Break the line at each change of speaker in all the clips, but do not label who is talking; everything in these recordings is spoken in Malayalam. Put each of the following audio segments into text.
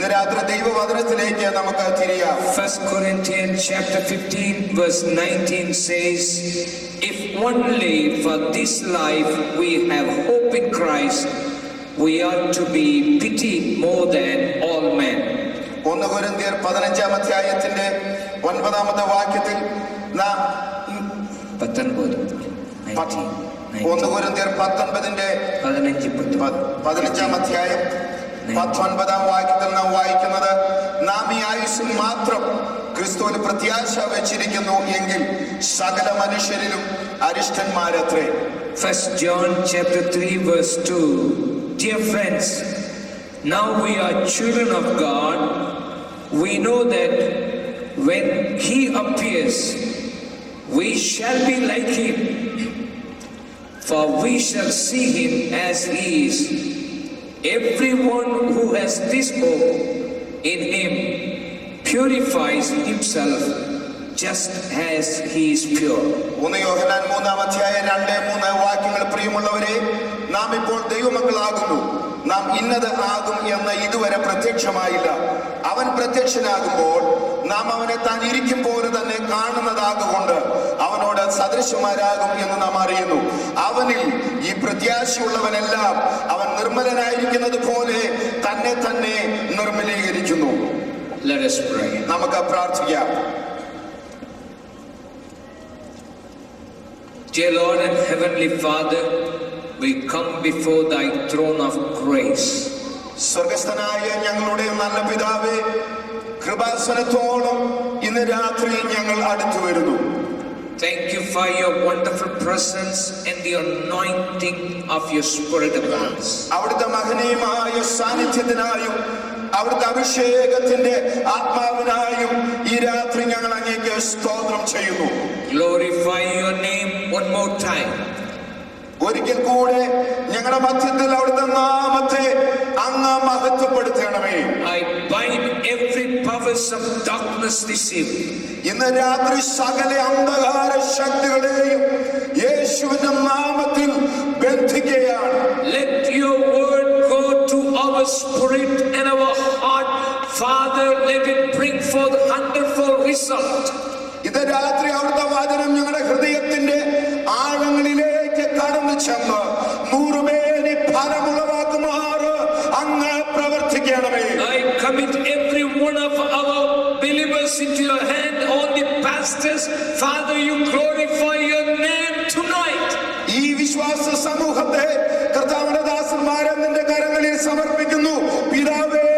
ഇന്ന് രാത്രി ദൈവവചനത്തിലേക്ക് നമുക്ക് തിരിയാം.
1 Corinthians chapter 15 verse 19 says, if only for this life we have hope in Christ, we ought to be pitied more than all men.
1 കൊരിന്ത്യർ 15-ാം അധ്യായത്തിന്റെ 9-ാമത്തെ വാക്യത്തിൽ 1 കൊരിന്ത്യർ 19-ന്റെ 15-ാം അധ്യായം 19-ാം വാക്യത്തിൽ നാം വായിക്കുന്നത്, നാം ഈ ആയുസ്സിൽ മാത്രം ക്രിസ്തുവിൽ പ്രത്യാശ വെച്ചിരിക്കുന്നു എങ്കിൽ സകല മനുഷ്യരിലും അരിഷ്ടന്മാരത്രേ.
1 John chapter 3 verse 2. Dear friends, now we are children of God. We know that when he appears, we shall be like him, for we shall see him as he is. Everyone who has this hope in him purifies himself just as he is pure.
1 യോഹന്നാൻ 3-ാം അധ്യായം 2-3 വാക്യങ്ങൾ. പ്രിയമുള്ളവരെ, നാം ഇപ്പോൾ ദൈവമക്കളാകുന്നു. നാം ഇന്നത് ആകും എന്ന് ഇതുവരെ പ്രത്യക്ഷമായില്ല. അവൻ പ്രത്യക്ഷനാകുമ്പോൾ നാം അവനെ താൻ ഇരിക്കും പോലെ തന്നെ കാണുന്നതാകൊണ്ട് അവനോട് സദൃശന്മാരാകും എന്ന് നാം അറിയുന്നു. അവനിൽ ഈ പ്രത്യാശയുള്ളവനെല്ലാം അവൻ നിർമ്മലനായിരിക്കുന്നത് പോലെ തന്നെ തന്നെ നിർമ്മലീകരിക്കുന്നു.
Let us pray.
നമുക്ക് പ്രാർത്ഥിക്കാം.
Dear Lord and Heavenly Father, we come before thy throne of grace.
സ്വർഗസ്ഥനായ ഞങ്ങളുടെ നല്ല പിതാവേ, കൃപാസനത്തോളം ഇന്ന് രാത്രി ഞങ്ങൾ അടുത്തു വരുന്നു.
Thank you for your wonderful presence and the anointing of your Spirit upon us.
അവിടുത്തെ മഹനീയമായ സാന്നിധ്യത്തിനായും അവിടുത്തെ അഭിഷേകത്തിന്റെ ആത്മാവിനായും ഈ രാത്രി ഞങ്ങൾ അങ്ങേക്ക് സ്തോത്രം ചെയ്യുന്നു.
Glorify your name one more time.
ഒരിക്കൽ കൂടെ ഞങ്ങളുടെ മധ്യത്തിൽ അവിടുത്തെ നാമത്തെ അങ്ങ് മഹത്വപ്പെടുത്തണമേ.
I bind every powers of darkness this evening.
ഇന്ന് രാത്രി സകല അന്ധകാര ശക്തികളെയും യേശുവിന്റെ നാമത്തിൽ ബന്ധിക്കുകയാണ്.
Let your word go to our spirit and our heart. Father, let it bring forth wonderful result.
ഇത് രാത്രി അവിടുത്തെ വചനം ഞങ്ങളുടെ ഹൃദയത്തിന്റെ ആഴങ്ങളിലേക്ക് കടന്നു ചെന്ന് 100 മേനി ഫലമുളവാക്കുമാറ് അങ്ങ് പ്രവർത്തിക്കണമേ.
I commit every one of our believers into your hand, all the pastors. Father, you glorify your name tonight.
ഈ വിശ്വാസ സമൂഹത്തെ കർത്താവിന്റെ ദാസന്മാരെ നിന്റെ കരങ്ങളിൽ സമർപ്പിക്കുന്നു. പിതാവേ,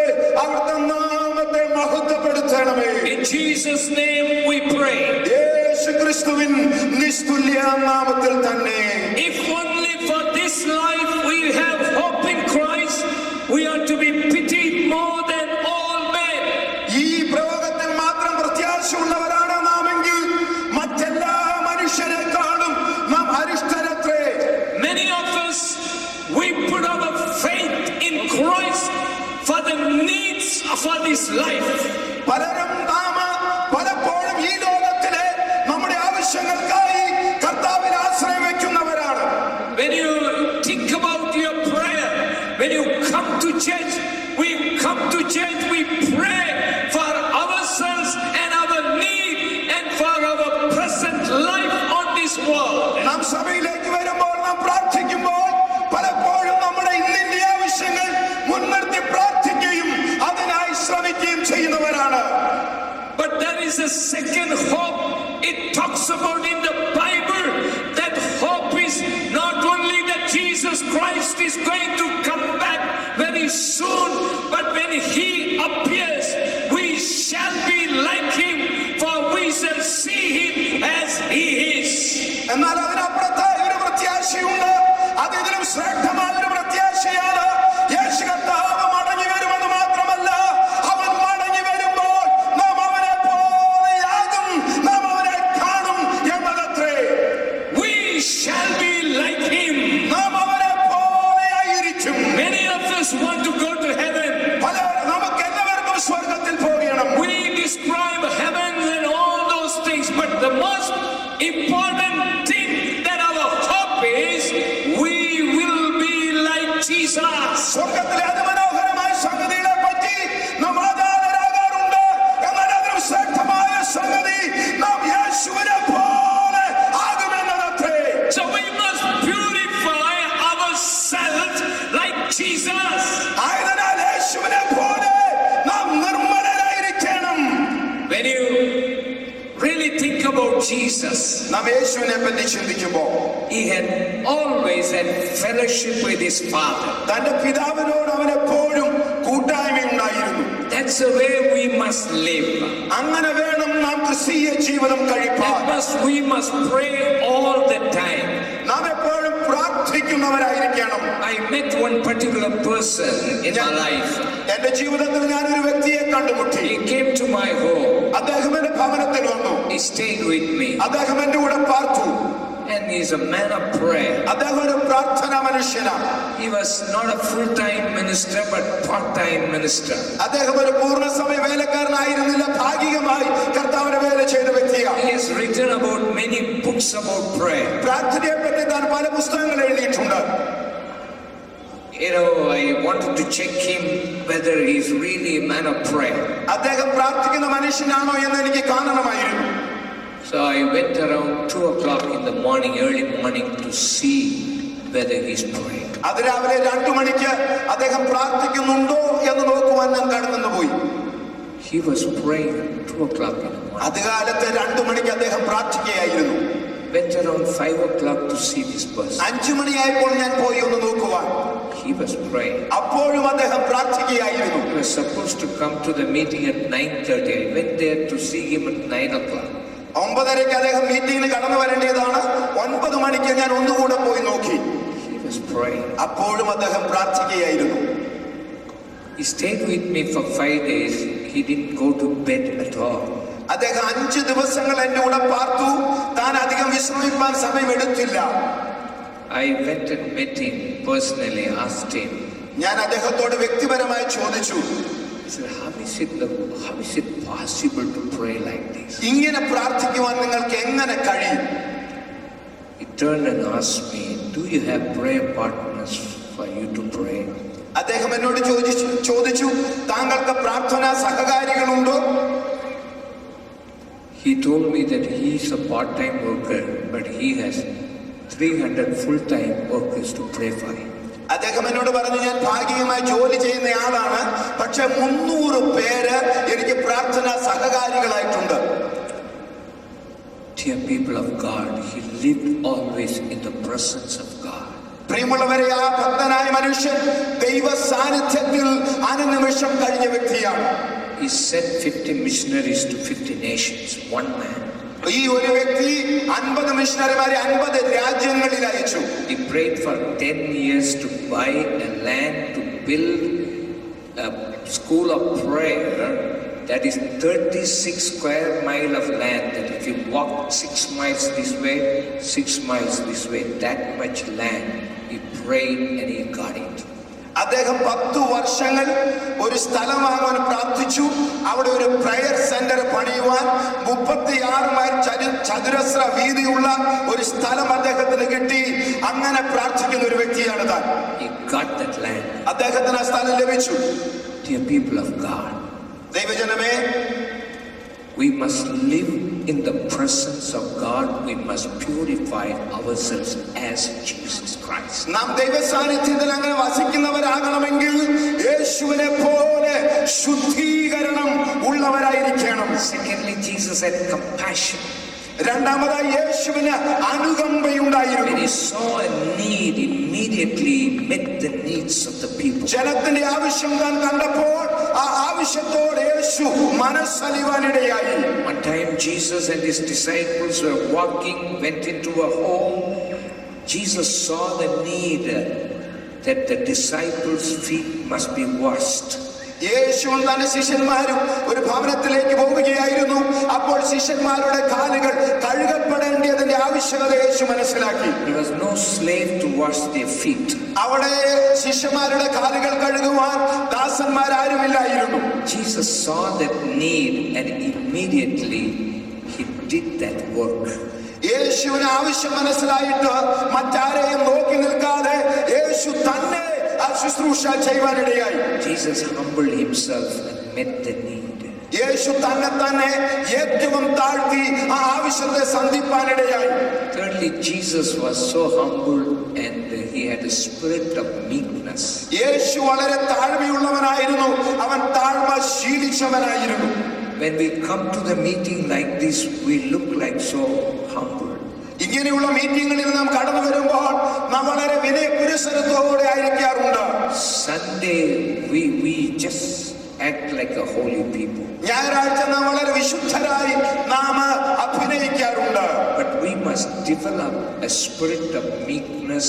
അവിടുത്തെ നാമത്തെ മഹത്വപ്പെടുത്തണമേ.
In Jesus' name we pray.
യേശു ക്രിസ്തുവിൻ നിസ്തുല്യ നാമത്തിൽ തന്നെ.
If only for this life we have hope in Christ, we are to be pitied more than all men.
ഈ പ്രയോഗത്തിൽ മാത്രം പ്രത്യാശയുള്ളവരാണ് നാമെങ്കിൽ മറ്റെല്ലാ മനുഷ്യരെക്കാളും നാം അരിഷ്ടരത്രേ.
Many of us, we put our faith in Christ for the needs of this life.
പലരും പലപ്പോഴും ഈ ലോകത്തിലെ നമ്മുടെ ആവശ്യങ്ങൾക്കായി കർത്താവിൽ ആശ്രയം വയ്ക്കുന്നവരാണ്.
When you think about your prayer, when you come to church, we come to church, we pray for ourselves and our need and for our present life on this world.
നാം സഭയിലേക്ക് വരുമ്പോൾ, നാം പ്രാർത്ഥിക്കുമ്പോൾ പലപ്പോഴും നമ്മുടെ ഇന്നിന്റെ ആവശ്യങ്ങൾ മുൻനിർത്തി പ്രാർത്ഥിക്കുകയും അതിനായി ശ്രമിക്കുകയും ചെയ്യുന്നവരാണ്.
But there is a second hope. It talks about in the Bible that hope is not only that Jesus Christ is going to come back very soon, but when he appears, we shall be like him, for we shall see him as he is.
എന്നാൽ അതിനപ്പുറത്തായ ഒരു പ്രത്യാശയുണ്ട്. അത് ഇതിലും ശ്രേഷ്ഠമായ ഒരു പ്രത്യാശയാണ്. യേശു കർത്താവ് മടങ്ങി വരുമെന്ന് മാത്രമല്ല, അവൻ മടങ്ങി വരുമ്പോൾ നാം അവനെ പോലെയാകും
Jesus,
നാം യേശുവിനെ പറ്റി ചിന്തിക്കുമ്പോൾ
he had always had fellowship with his Father.
തന്റെ പിതാവിനോട് അവൻ എപ്പോഴും കൂട്ടായ്മയുണ്ടായിരുന്നു.
That's the way we must live.
അങ്ങനെ വേണം നാം ക്രിസ്തീയ ജീവിതം കഴിപ്പാൻ.
We must pray all the time.
നാം എപ്പോഴും പ്രാർത്ഥിക്കുന്നവരായിരിക്കണം.
I met one particular person in my life.
എന്റെ ജീവിതത്തിൽ ഞാൻ ഒരു വ്യക്തിയെ കണ്ടുമുട്ടി.
He came to my home.
അദ്ദേഹം എന്റെ ഭവനത്തിൽ വന്നു.
He stayed with me.
അദ്ദേഹം എന്റെ കൂടെ പാർത്തു.
And he's a man of prayer.
അദ്ദേഹം ഒരു പ്രാർത്ഥനാ മനുഷ്യനാണ്.
He was not a full-time minister but part-time minister.
അദ്ദേഹം ഒരു പൂർണ്ണസമയ വേലക്കാരനായിരുന്നില്ല, ഭാഗികമായി കർത്താവിന്റെ വേല ചെയ്ത വ്യക്തിയാണ്.
He has written about many books about prayer.
പ്രാർത്ഥനയെ പറ്റി താൻ പല പുസ്തകങ്ങൾ എഴുതിയിട്ടുണ്ട്.
You know, I wanted to check him whether he's really a man of prayer.
അദ്ദേഹം പ്രാർത്ഥിക്കുന്ന മനുഷ്യനാണോ എന്ന് എനിക്ക് കാണണമായിരുന്നു.
So I went around 2 o'clock in the morning, early morning, to see whether he's praying.
അതിരാവിലെ 2 മണിക്ക് അദ്ദേഹം പ്രാർത്ഥിക്കുന്നുണ്ടോ എന്ന് നോക്കുവാൻ ഞാൻ കടന്നു പോയി.
He was praying at 2 o'clock in the morning.
അതുകാലത്തെ 2 മണിക്ക് അദ്ദേഹം പ്രാർത്ഥിക്കുകയായിരുന്നു.
Went around 5 o'clock to see this person.
5 മണിയായപ്പോൾ ഞാൻ പോയി ഒന്ന് നോക്കുവാൻ.
He was praying.
അപ്പോഴും അദ്ദേഹം പ്രാർത്ഥിക്കുകയായിരുന്നു.
He was supposed to come to the meeting at 9:30. I went there to see him at 9 o'clock.
9:30 അദ്ദേഹം മീറ്റിംഗിന് കടന്നു വരേണ്ടതാണ്. 9 മണിക്ക് ഞാൻ ഒന്നുകൂടെ പോയി നോക്കി.
He was praying.
അപ്പോഴും അദ്ദേഹം പ്രാർത്ഥിക്കുകയായിരുന്നു.
He stayed with me for 5 days. He didn't go to bed at all.
അദ്ദേഹം 5 ദിവസങ്ങൾ എന്റെ കൂടെ പാർത്തു. താൻ അധികം വിശ്രമിക്കാൻ സമയമെടുത്തില്ല.
I went and met him personally, asked him.
ഞാൻ അദ്ദേഹത്തോട് വ്യക്തിപരമായി ചോദിച്ചു,
I said, how is it possible to pray like this?
ഇങ്ങനെ പ്രാർത്ഥിക്കുവാൻ നിങ്ങൾക്ക് എങ്ങനെ കഴിയും?
He turned and asked me, do you have prayer partners for you to pray?
അദ്ദേഹം എന്നോട് ചോദിച്ചു താങ്കൾക്ക് പ്രാർത്ഥനാ സഹകാരികളുണ്ടോ?
He told me that he is a part-time worker, but he has 300 full-time workers to pray for him.
അദ്ദേഹം എന്നോട് പറഞ്ഞു, ഞാൻ ഭാഗികമായി ജോലി ചെയ്യുന്ന ആളാണ്, പക്ഷെ 300 പേര് എനിക്ക് പ്രാർത്ഥനാ സഹകാരികളായിട്ടുണ്ട്.
Dear people of God, he lived always in the presence of God.
പ്രിയമുള്ളവരെ, ആ ഭക്തനായ മനുഷ്യൻ ദൈവ സാന്നിധ്യത്തിൽ അനുനിമിഷം കഴിഞ്ഞ വ്യക്തിയാണ്.
He sent 50 missionaries to 50 nations, one man.
ഈ ഒരു വ്യക്തി 50 മിഷണറിമാരെ 50 രാജ്യങ്ങളിൽ അയച്ചു.
He prayed for 10 years to buy a land to build a school of prayer. That is 36 square mile of land. That if you walk 6 miles this way, 6 miles this way, that much land, he prayed and he got it.
അദ്ദേഹം 10 വർഷങ്ങൾ ഒരു സ്ഥലം വാങ്ങാൻ പ്രാർത്ഥിച്ചു. അവിടെ ഒരു പ്രയർ സെന്റർ പണിയുവാൻ 36 മൈൽ ചതുരശ്ര വീതിയുള്ള ഒരു സ്ഥലം അദ്ദേഹത്തിന് കിട്ടി. അങ്ങനെ പ്രാർത്ഥിക്കുന്ന ഒരു വ്യക്തിയാണ് താൻ.
He got that land.
അദ്ദേഹത്തിന് ആ സ്ഥലം ലഭിച്ചു.
Dear people of God,
ദൈവജനമേ,
we must live in the presence of God. We must purify ourselves as Jesus Christ.
നാം ദൈവ സാന്നിധ്യത്തിൽ അങ്ങനെ വസിക്കുന്നവരാകണമെങ്കിൽ യേശുവിനെ പോലെ ശുദ്ധീകരണം ഉള്ളവരായിരിക്കണം.
Secondly, Jesus had compassion.
രണ്ടാമതായി യേശുവിന് അനുകമ്പയുണ്ടായിരുന്നു.
When he saw a need, immediately met the needs of the people.
ജനത്തിന്റെ ആവശ്യം താൻ കണ്ടപ്പോൾ ആ ആവശ്യത്തോടെ യേശു മനസ്സലിവാനിടയായി.
One time Jesus and his disciples were walking, went into a home. Jesus saw the need that the disciples' feet must be washed.
യേശുവും തന്റെ ശിഷ്യന്മാരും ഒരു ഭവനത്തിലേക്ക് പോവുകയായിരുന്നു. അപ്പോൾ ശിഷ്യന്മാരുടെ കാലുകൾ കഴുകപ്പെടേണ്ടതിന്റെ ആവശ്യകത യേശു മനസ്സിലാക്കി.
There was no slave to wash their feet.
അവിടെ ശിഷ്യന്മാരുടെ കാലുകൾ കഴുകുവാൻ ദാസന്മാരാരുമില്ലായിരുന്നു.
Jesus saw that need and immediately he did that work.
യേശുവിന് ആവശ്യം മനസ്സിലായിട്ട് മറ്റാരെയും നോക്കി നിൽക്കാതെ യേശു തന്നെ ആ ശുശ്രൂഷ ചെയ്യുവാനിടയായി.
Jesus humbled himself and met the need.
യേശു തന്നെ ഏറ്റവും താഴ്ത്തി ആ ആവശ്യത്തെ സന്ധിപ്പാനിടയായി.
Thirdly, Jesus was so humble and he had a spirit of meekness.
യേശു വളരെ താഴ്മയുള്ളവനായിരുന്നു. അവൻ താഴ്മ ശീലിച്ചവനായിരുന്നു.
when we come to the meeting like this, we look like so humble.
ഇങ്ങനെയുള്ള മീറ്റിങ്ങുകളിൽ നാം കടന്നു വരുമ്പോൾ നാം വളരെ വിനയപുരസരത്തോടെ ആയിരിക്കാറുണ്ട്.
Sunday we just act like a holy people.
ഞായറാഴ്ച നാം വളരെ വിശുദ്ധരായി നാം അഭിനയിക്കാറുണ്ട്.
But we must develop a spirit of meekness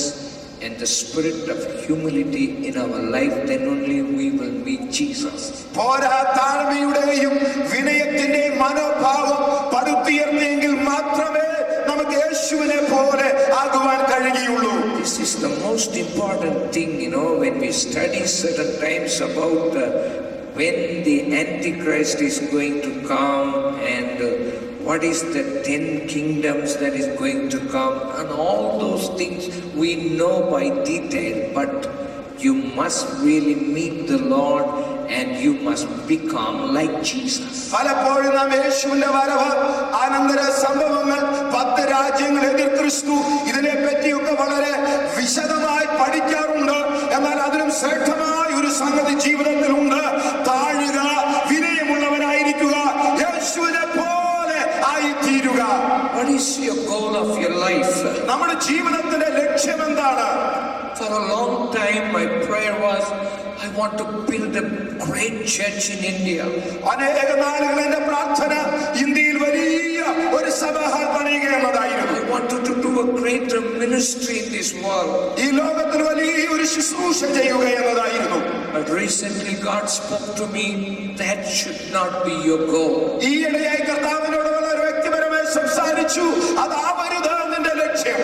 and the spirit of humility in our life, then only we will meet Jesus.
പോരാ, താഴ്മയുടെയും വിനയത്തിന്റെയും മനോഭാവം പടുത്തുയർന്നെങ്കിൽ മാത്രമേ നമുക്ക് യേശുവിനെ പോലെ ആകുവാൻ കഴിയുകയുള്ളൂ.
This is the most important thing, when we study certain times about when the Antichrist is going to come and what is the 10 kingdoms that is going to come, and all those things we know by detail, but you must really meet the Lord and you must become like Jesus.
പലപ്പോഴും നാം യേശുവിന്റെ വരവ്, അനന്തര സംഭവങ്ങൾ, 10 രാജ്യങ്ങൾ, എതിർ ക്രിസ്തു, ഇതിനെ പറ്റിയൊക്കെ വളരെ വിശദമായി പഠിക്കാറുണ്ട്. എന്നാൽ അതിലും ശ്രേഷ്ഠമായ ഒരു സംഗതി ജീവിതത്തിലുണ്ട്. താഴുക, വിനയമുള്ളവരായിരിക്കുക, യേശുവിനെ പോലെ ആയിത്തീരുക.
What is your goal of your life?
നമ്മുടെ ജീവിതത്തിന്റെ ലക്ഷ്യം എന്താണ്?
For a long time my prayer was, I want to build a great church in India.
അനേക നാളുകൾ എന്റെ പ്രാർത്ഥന ഇന്ത്യയിൽ വലിയ ഒരു സഭ പണിയുക എന്നതായിരുന്നു.
I wanted to do a greater ministry in this world.
ഈ ലോകത്തിൽ വലിയ ഒരു ശുശ്രൂഷ ചെയ്യുക എന്നതായിരുന്നു.
But recently God spoke to me, that should not be your goal.
ഈയിടെയായി കർത്താവിനോട് വളരെ വ്യക്തിപരമായി സംസാരിച്ചു, അതാവരുത് നിന്റെ ലക്ഷ്യം.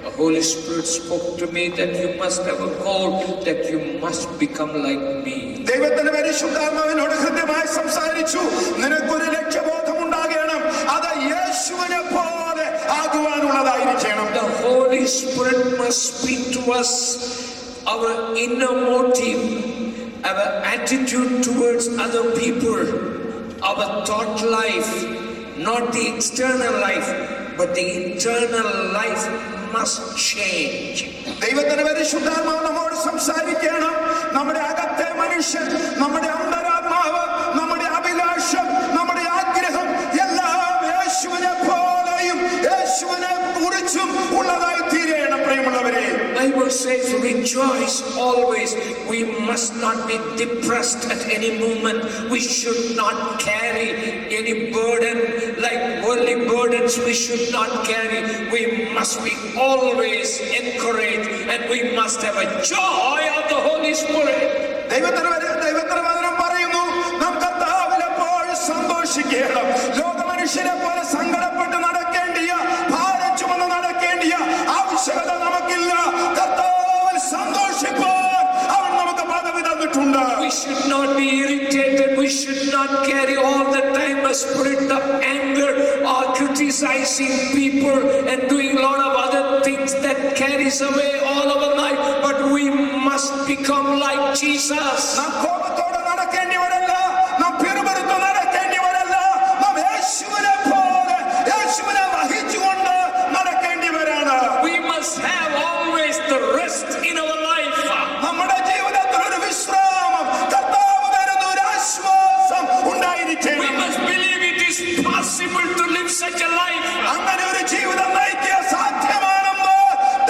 The Holy Spirit spoke to me that you must have a goal, that you must become like me.
ദൈവത്തിന്റെ പരിശുദ്ധാത്മാവിനോട് ഹൃദ്യമായി സംസാരിച്ചു, നിനക്കൊരു ലക്ഷ്യബോധം ഉണ്ടാകണം, അത് യേശുവിനെ പോലെ ആകുവാനുള്ളതായിരിക്കണം.
The Holy Spirit must speak to us our inner motive, our attitude towards other people, our thought life, not the external life, but the internal life must change.
ദൈവത്തിന്റെ പരിശുദ്ധാത്മാവ് നമ്മോട് സംസാരിക്കണം. നമ്മുടെ അകത്തെ മനുഷ്യൻ, നമ്മുടെ അന്തരാത്മാവ്, നമ്മുടെ അഭിലാഷം, നമ്മുടെ ആഗ്രഹം എല്ലാം യേശുവിനെ പോലെയും യേശുവിനെ കുറിച്ചും ഉള്ളതായി തീരണം. പ്രിയമുള്ളവരെ,
Bible says, rejoice always. We must not be depressed at any moment. We should not carry any burden like worldly burdens. We should not carry. We must be always encouraged, and we must have a joy of the Holy Spirit.
ദൈവത്തിന്റെ വചനം പറയുന്നു, നാം കർത്താവിൽ എപ്പോഴും സന്തോഷിക്കണം. ലോക മനുഷ്യരെ പോലെ സങ്കടപ്പെട്ട് നടക്കേണ്ടിയ, ഭാരം ചുമന്ന് നടക്കേണ്ടിയ ആവശ്യകത നമുക്കില്ല. കർത്താവിൽ സന്തോഷിപ്പാൻ അവൻ നമുക്ക് പദവി തന്നിട്ടുണ്ട്.
We should not be irritated. We should not carry all the time a spirit of anger or criticizing people and doing a lot of other things that carries away all our life. But we must become like Jesus.
നാം കോപത്തോടെ നടക്കേണ്ടിവരല്ല, നാം പിറുപിറുത്ത് നടക്കേണ്ടിവരല്ല, നാം യേശുവിനെ പോലെ യേശുവിനെ വഹിച്ചുകൊണ്ട് നടക്കേണ്ടിവരാണ്.
We must have always the rest in our life.
നമ്മുടെ ജീവിതത്തിൽ ഒരു വിശ്രാമം, കർത്താവ് തരുന്ന ഒരു ആശ്വാസം ഉണ്ടായിരിക്കണം.
We must believe it is possible to live such a life.
അങ്ങനെ ഒരു ജീവിതം നയിക്കുക സാധ്യമാണെന്ന്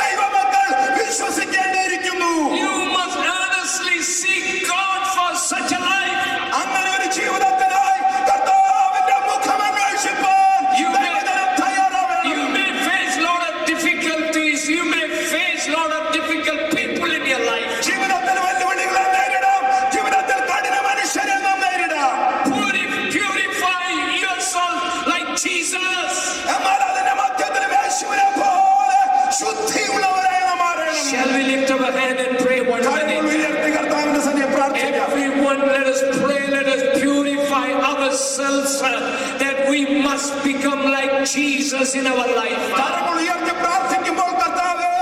ദൈവമക്കൾ വിശ്വസിക്കേണ്ടിയിരിക്കുന്നു.
You must earnestly seek God for such a life.
അങ്ങനെ ഒരു ജീവിതത്തിനായി കർത്താവിന്റെ മുഖം അന്വേഷിപ്പാൻ ദൈവജനം തയ്യാറാവണം.
You may face a lot of difficulties. You may face a lot of difficult people in your life.
ജീവിതത്തിൽ വെല്ലുവിളികളെ നേരിടാം, ജീവിതത്തിൽ കഠിന മനുഷ്യരെ നാം നേരിടാം.
Purify yourself like Jesus.
എന്നാൽ അതിന്റെ മധ്യത്തിൽ യേശുവിനെ പോലെ ശുദ്ധിയുള്ളവരായി നാം മാറണം.
Shall we lift our hand and pray one
കരങ്ങൾ
minute?
ഉയർത്തി കർത്താവിന്റെ സന്നിധിയിൽ പ്രാർത്ഥിക്കാം.
Everyone, let us pray. Let us purify ourselves that we must become like Jesus in our life.
കരങ്ങൾ ഉയർത്തി പ്രാർത്ഥിക്കുമ്പോൾ കർത്താവേ,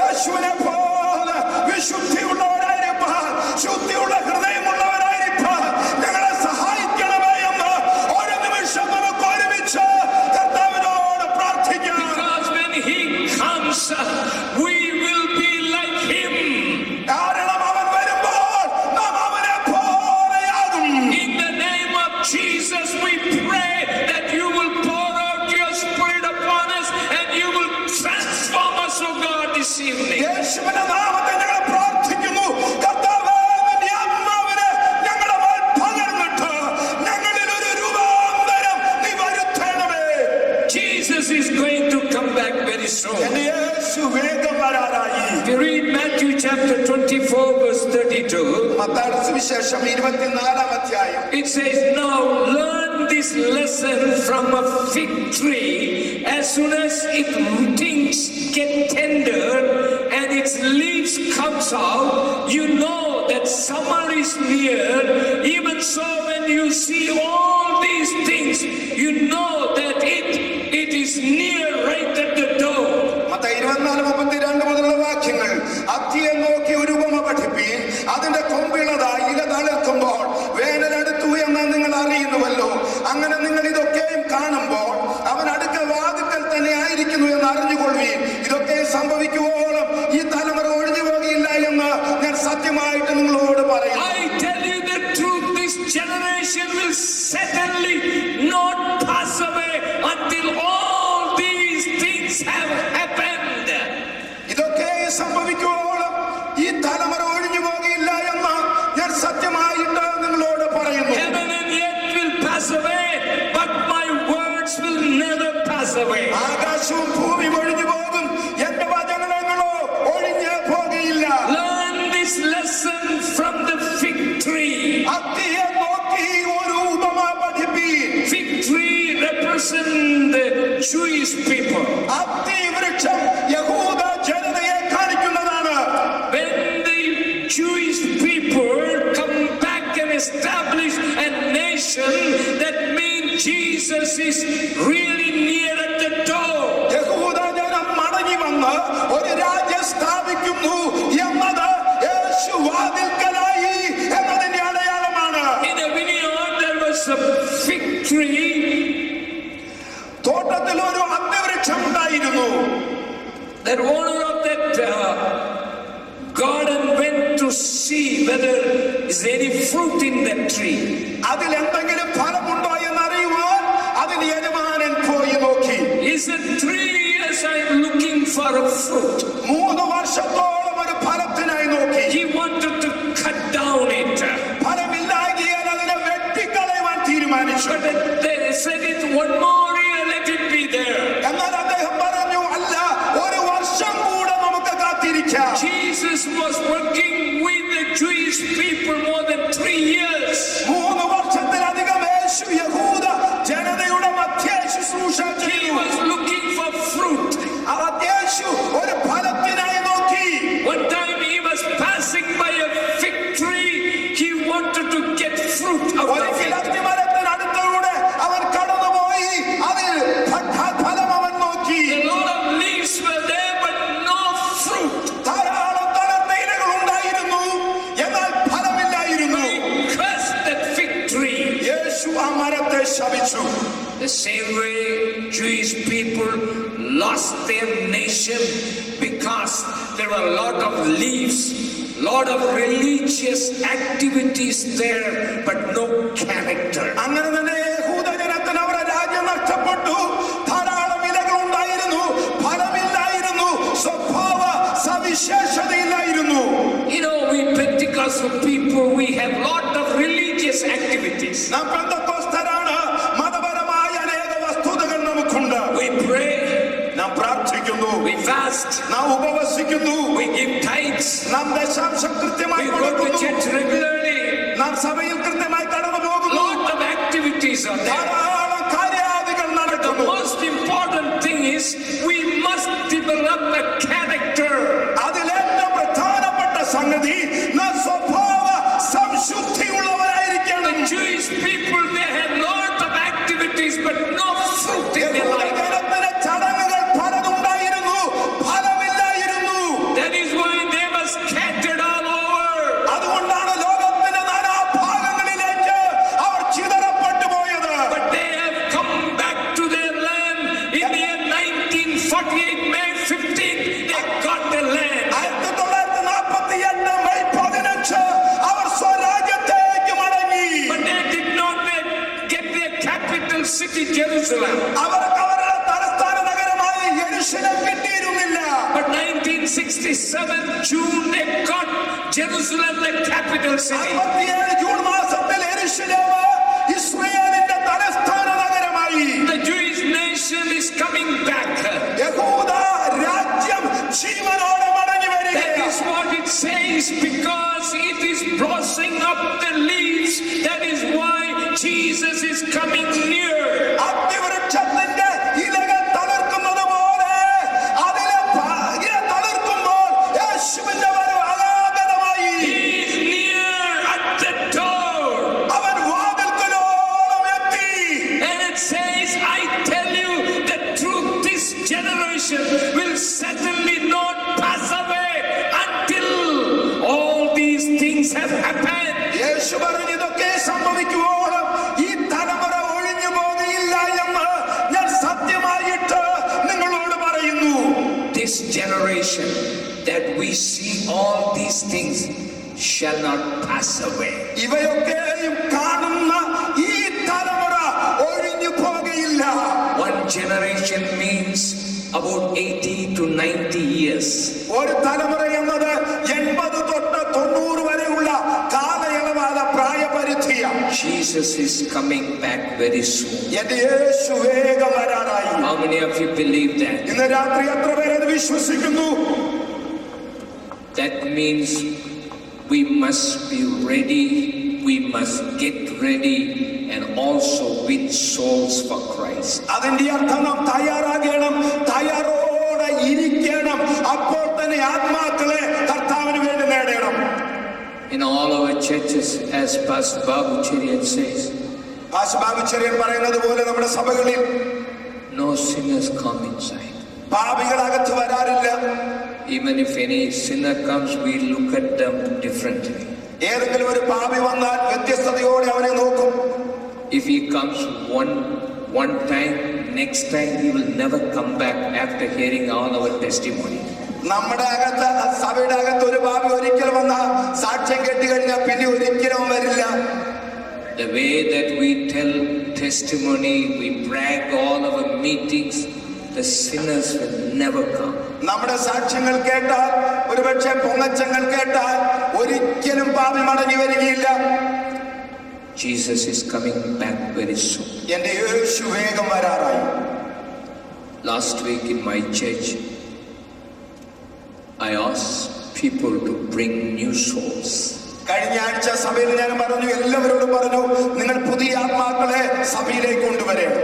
യേശുവിനെ പോലെ വിശുദ്ധിയുള്ളവരായിരിക്കാൻ, ശുദ്ധിയുള്ള ഹൃദയമുള്ളവരായിരിക്കാൻ ഞങ്ങളെ സഹായിക്കണമേ എന്ന് ഒരു നിമിഷം നമുക്ക് ഒരുമിച്ച് കർത്താവിനോട് പ്രാർത്ഥിക്കാം.
Because when He comes, we will be like Him.
കാരണം അവൻ വരുമ്പോൾ നാം അവനെ പോലെയാകും.
In the name of Jesus, If you read Matthew chapter 24 verse 32,
മത്തായിയുടെ സുവിശേഷം 24-ാം അധ്യായം,
it says, now learn this lesson from a fig tree. As soon as its roots get tender and its leaves comes out, you know that summer is near. Even so, when you see all these things, you know that it is near, right at the door.
Mathai 24:32 മുതലുള്ള വാക്യങ്ങൾ, അത്തിയെ നോക്കി ഒരു ഉപമ പഠിപ്പീൻ. അതിന്റെ കൊമ്പിളതായി ഇല തളിർക്കുമ്പോൾ വേനലടുത്തു എന്ന് നിങ്ങൾ അറിയുന്നുവല്ലോ. അങ്ങനെ നിങ്ങൾ ഇതൊക്കെയും കാണുമ്പോൾ അവൻ അടുക്ക വാതിക്കൽ തന്നെ ആയിരിക്കുന്നു എന്ന് അറിഞ്ഞുകൊള്ളുവീൻ. ഇതൊക്കെ സംഭവിക്കുവോളം ഈ തലമുറ ഒഴിഞ്ഞു പോകില്ല എന്ന് ഞാൻ സത്യമായിട്ട് നിങ്ങളോട് പറയുന്നു.
I tell you the truth, this generation will certainly not pass away until all these things have happened.
ഇതൊക്കെ സംഭവിക്കുവോളം ഈ തലമുറ ഒഴിഞ്ഞു പോകില്ല എന്ന് ഞാൻ സത്യമായിട്ട് നിങ്ങളോട് പറയുന്നു.
Heaven and earth will pass away, but my words will never pass away.
ആകാശവും ഭൂമിയും ഒഴിഞ്ഞു പോകും, എന്റെ വചനങ്ങളോ ഒഴിഞ്ഞു പോകില്ല.
Learn this lesson from the fig tree.
അത്തിയെ നോക്കി ഒരു ഉപമ പഠിപ്പീൻ.
Fig tree represent the Jewish people.
അത്തി വൃക്ഷം യഹൂദ ജനതയെ കാണിക്കുന്നതാണ്.
When the Jewish people come back and establish a nation, that means Jesus is really near at the door.
യഹൂദ ജനം മടങ്ങി വന്ന് ഒരു രാജ്യം സ്ഥാപിക്കുന്നു എന്നത് യേശു വാതിൽക്കലായി എന്നതിന്റെ അടയാളമാണ്.
In a vineyard there was a fig tree.
തോട്ടത്തിൽ ഒരു അത്തിവൃക്ഷം ഉണ്ടായിരുന്നു.
That owner of that garden went to see whether is any fruit in that tree.
അതിൽ എന്തെങ്കിലും ഫലമുണ്ടോ എന്നറിയുവാൻ അതിന് യജമാനൻ പോയി നോക്കി.
Is a tree as I'm looking for a fruit.
3 വർഷത്തോളം ഒരു ഫലത്തിനായി നോക്കി.
He wanted to cut down it.
ഫലമില്ലാകിയാൽ അതിനെ വെട്ടിക്കളയുവാൻ തീരുമാനിച്ചു.
But they said it one more year, let it be there.
എന്നാൽ അദ്ദേഹം പറഞ്ഞു, അല്ല, ഒരു വർഷം കൂടെ നമുക്ക് കാത്തിരിക്കാം.
Jesus was working with the Jewish people more than 3 years.
3 വർഷത്തിലധികം യേശു യഹൂദ ജനതയുടെ മധ്യേ ശുശ്രൂഷ
He
ചെയ്തു.
was looking for fruit.
യേശു ഒരു ഫലത്തിനായി നോക്കി.
One time he was passing by a fig tree. He wanted to get fruit out
ഒരു
of it.
കിളത്തിമരത്തിനടുത്തൂടെ അവൻ കടന്നുപോയി. അതിൽ ഫലം അവൻ നോക്കി.
A lot of leaves were there, but no fruit.
ധാരാളം തളർന്ന ഇലകൾ ഉണ്ടായിരുന്നു, എന്നാൽ ഫലമില്ലായിരുന്നു.
He cursed that fig tree.
യേശു ആ മരത്തെ ശപിച്ചു.
The same way Jewish people lost their nation because there were a lot of leaves, lot of religious activities there, but no character.
അങ്ങനെ തന്നെ യഹൂദജനത്തിന് അവരുടെ രാജ്യം നഷ്ടപ്പെട്ടു. ധാരാളം ഇലകൾ ഉണ്ടായിരുന്നു, ഫലമില്ലായിരുന്നു, സ്വഭാവ സവിശേഷതയില്ലായിരുന്നു.
You know, we Pentecostal people, we have lot of religious activities.
നാം പെന്തക്കോസ്തരാണ്. മതപരമായ അനേക വസ്തുതകൾ നമുക്കുണ്ട്.
We pray,
നാം പ്രാർത്ഥിക്കുന്നു,
we fast,
നാം ഉപവസിക്കുന്നു,
we give tithes,
നാം ദശാംശം കൃത്യമായി
we go to
കൊടുക്കുന്നു,
church regularly.
നാം സഭയിൽ കൃത്യമായി കടന്നു പോകുന്നു.
Lot of activities are there.
ധാരാളം കാര്യാദികൾ
The
നടക്കുന്നു.
most important thing is we must develop a character.
അതിലേറ്റവും പ്രധാനപ്പെട്ട സംഗതി നാം സ്വഭാവ സംശുദ്ധിയുള്ളവരായിരിക്കണം.
The Jewish people, they had lot of activities but no fruit in their life.
യഹൂദജനത്തിന് ചടങ്ങുകൾ പലതുണ്ടായിരുന്നു, ഫലമില്ലായിരുന്നു.
That is why they were scattered all over.
അതുകൊണ്ടാണ് ലോകത്തിന്റെ നാനാഭാഗങ്ങളിലേക്ക് അവർ ചിതറപ്പെട്ടു പോയത്.
But they have come back to their land in the year 1948, May 15. They got the land.
1948 May 15 അവർ സ്വരാജ്യത്തേക്ക് മടങ്ങി.
But they did not get their capital city, Jerusalem.
അവർക്ക് അവരുടെ തലസ്ഥാന നഗരമായ യെരൂശലേം കിട്ടിയിരുന്നില്ല.
But 1967 June, they got Jerusalem, the capital city.
67 June മാസത്തിൽ യെരൂശലേം ഇസ്രായേലിന്റെ തലസ്ഥാന നഗരമായി.
The Jewish nation is coming back.
യഹൂദ രാജ്യം ജീവനോടെ മടങ്ങി വരിക.
coming near.
അത്തിവൃക്ഷത്തിന്റെ ഇലകൾ തളിർക്കുന്നത് പോലെ അതിലെ ഇല തളിർക്കുമ്പോൾ യേശുവിന്റെ വരവ് അനാഗതമായി.
He is near at the door.
അവൻ വാതിൽക്കലോളം എത്തി.
And it says, I tell you the truth, this generation will certainly not pass away until all these things have happened.
യേശു പറഞ്ഞു, ഇതൊക്കെ സംഭവിക്കുവോളം ഈ തലമുറ ഒഴിഞ്ഞു പോകുകയില്ല എന്ന് ഞാൻ സത്യമായിട്ട് നിങ്ങളോട് പറയുന്നു.
This generation that we see all these things shall not pass away.
ഇവയൊക്കെയും കാണുന്ന ഈ തലമുറ ഒഴിഞ്ഞു പോകുകയില്ല.
One generation means about 80 to 90 years.
ഒരു തലമുറ എന്നത് 80 തൊട്ട് 90 വരെയുള്ള കാലയളവാണ് പ്രായപരിധിയാണ്.
Jesus is coming back very soon.
എന്റെ യേശു വേഗം വരാറായി.
How many of you believe that?
ഇന്ന് രാത്രി എത്ര പേര് അത് വിശ്വസിക്കുന്നു?
That means we must be ready, we must get ready and also win souls for Christ.
അതിന്റെ അർത്ഥം നാം തയ്യാറാകണം, തയ്യാറോടെ ഇരിക്കണം. അപ്പോൾ തന്നെ ആത്മാക്കളെ കർത്താവിന് വേണ്ടി നേടണം.
In all our churches, as Pastor Babu Cherian says,
Babu Cherian പറയുന്നത് പോലെ നമ്മുടെ സഭകളിൽ
no sinners come inside.
പാപികൾ അകത്ത് വരാറില്ല.
Even if any sinner comes, we look at them differently.
ഏതെങ്കിലും ഒരു പാപി വന്നാൽ വ്യത്യസ്തതയോടെ അവനെ നോക്കും.
If he comes one time, next time he will never come back after hearing all our testimony.
നമ്മുടെ അകത്ത് സഭയുടെ അകത്ത് ഒരു പാപി ഒരിക്കൽ വന്ന സാക്ഷ്യം കേട്ടുകഴിഞ്ഞാൽ പിന്നെ ഒരിക്കലും വരില്ല.
The way that we tell testimony, we brag all our meetings, the sinners will never come.
നമ്മുടെ സാക്ഷ്യങ്ങൾ കേട്ടാൽ, ഒരുപക്ഷെ പൊങ്ങച്ചങ്ങൾ കേട്ടാൽ ഒരിക്കലും പാപി മടങ്ങി വരികയില്ല.
Jesus is coming back very soon.
എന്റെ യേശു വേഗം വരാറായി.
Last week in my church, I asked people to bring new souls.
കഴിഞ്ഞ ആഴ്ച സഭയിൽ ഞാൻ പറഞ്ഞു, എല്ലാവരോടും പറഞ്ഞു, നിങ്ങൾ പുതിയ ആത്മാക്കളെ സഭയിലേക്ക് കൊണ്ടുവരണം.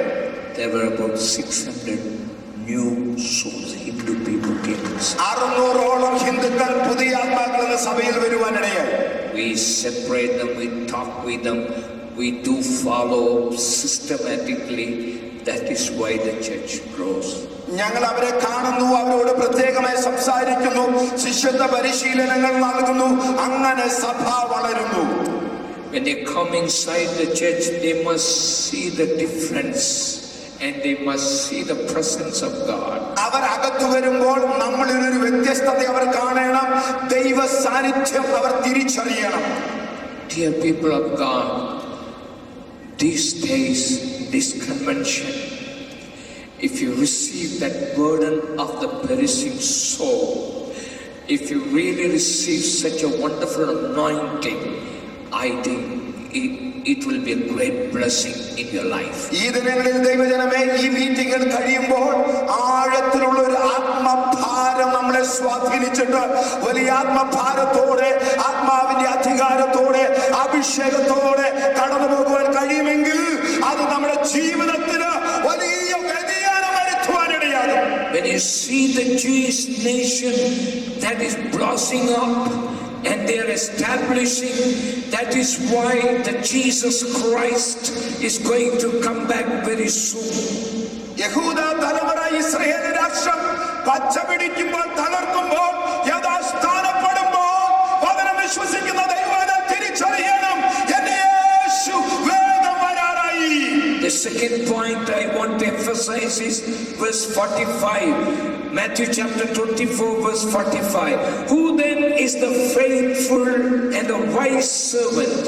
There were about 600 new souls. Hindu people came.
600ഓളം ഹിന്ദുക്കൾ പുതിയ ആത്മാക്കൾ എന്ന സഭയിൽ വരുവാനിടയായി.
We separate them, we talk with them, we do follow systematically. That is why the church grows.
ഞങ്ങൾ അവരെ കാണുന്നു, അവരോട് പ്രത്യേകമായി സംസാരിക്കുന്നു, ശിഷ്യത്വ പരിശീലനങ്ങൾ നൽകുന്നു, അങ്ങനെ സഭ വളരുന്നു.
When they come inside the church, they must see the difference and they must see the presence of God.
അവർ അകത്തു വരുമ്പോൾ നമ്മളിലൊരു വ്യത്യസ്തത അവർ കാണണം, ദൈവ സാന്നിധ്യം അവർ തിരിച്ചറിയണം.
Dear people of God, these days, this convention, if you receive that burden of the perishing soul, if you really receive such a wonderful anointing, I think it will be a great blessing in your life.
ഈ ദിനങ്ങളിൽ ദൈവജനമേ, ഈ മീറ്റിംഗുകൾ കഴിയുമ്പോൾ ആഴത്തിലുള്ള ഒരു ആത്മഭാരം നമ്മളെ സ്വാധീനിച്ചിട്ട് വലിയ ആത്മഭാരത്തോടെ, ആത്മാവിന്റെ അധികാരത്തോടെ, അഭിഷേകത്തോടെ കടന്നു പോകുവാൻ കഴിയുമെങ്കിൽ അത് നമ്മുടെ ജീവിതത്തിന് വലിയ വ്യതിയാനം വരുത്തുവാനിടയാകും.
When you see the Jewish nation that is blossoming up and they are establishing, that is why the Jesus Christ is going to come back very soon.
യഹൂദ തലമുറ, ഇസ്രായേൽ രാഷ്ട്രം പച്ച പിടിക്കുമ്പോൾ, തളർക്കുമ്പോൾ, യഥാസ്ഥാനപ്പെടുമ്പോൾ വചനം വിശ്വസിക്കുന്ന ദൈവജനം തിരിച്ചറിയണം, എന്റെ യേശു വേഗം വരാറായി.
The second point I want to emphasize is verse 45. Matthew chapter 24 verse 45. Who then is the faithful and the wise servant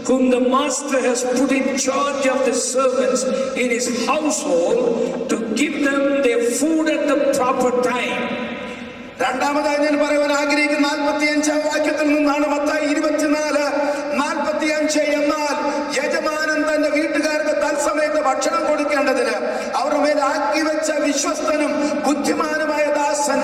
whom the master has put in charge of the servants in his household to give them their food at the proper time?
രണ്ടാമതായി ഞാൻ പറയാൻ ആഗ്രഹിക്കുന്ന 45 വാക്യത്തിൽ നിന്നാണ്. മത്തായി 24:45. എന്നാൽ യജമാനൻ തന്റെ വീട്ടുകാർക്ക് തത്സമയത്ത് ഭക്ഷണം കൊടുക്കേണ്ടതിന് അവരുടെ മേൽ ആക്കി വെച്ച വിശ്വസ്തനും ബുദ്ധിമാനുമായ ദാസൻ.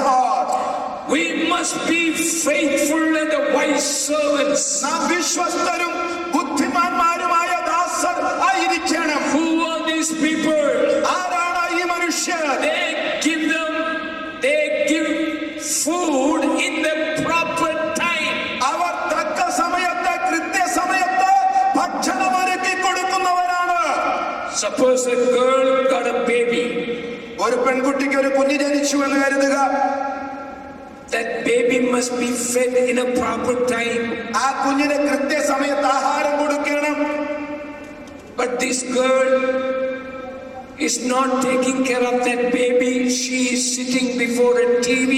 We must be faithful and the wise servants.
നാം വിശ്വസ്തരും ബുദ്ധിമാന്മാരുമായ ദാസർ ആയിരിക്കണം.
Who
ഭക്ഷണം ഒരുക്കി കൊടുക്കുന്നവരാണ്.
Suppose a girl got a baby.
ഒരു പെൺകുട്ടിക്ക് ഒരു കുഞ്ഞ് ജനിച്ചു എന്ന് കരുതുക.
That baby must be fed in a proper time.
ആ കുഞ്ഞിന് കൃത്യസമയത്ത് ആഹാരം കൊടുക്കണം.
But this girl is not taking care of that baby. She is sitting before a TV,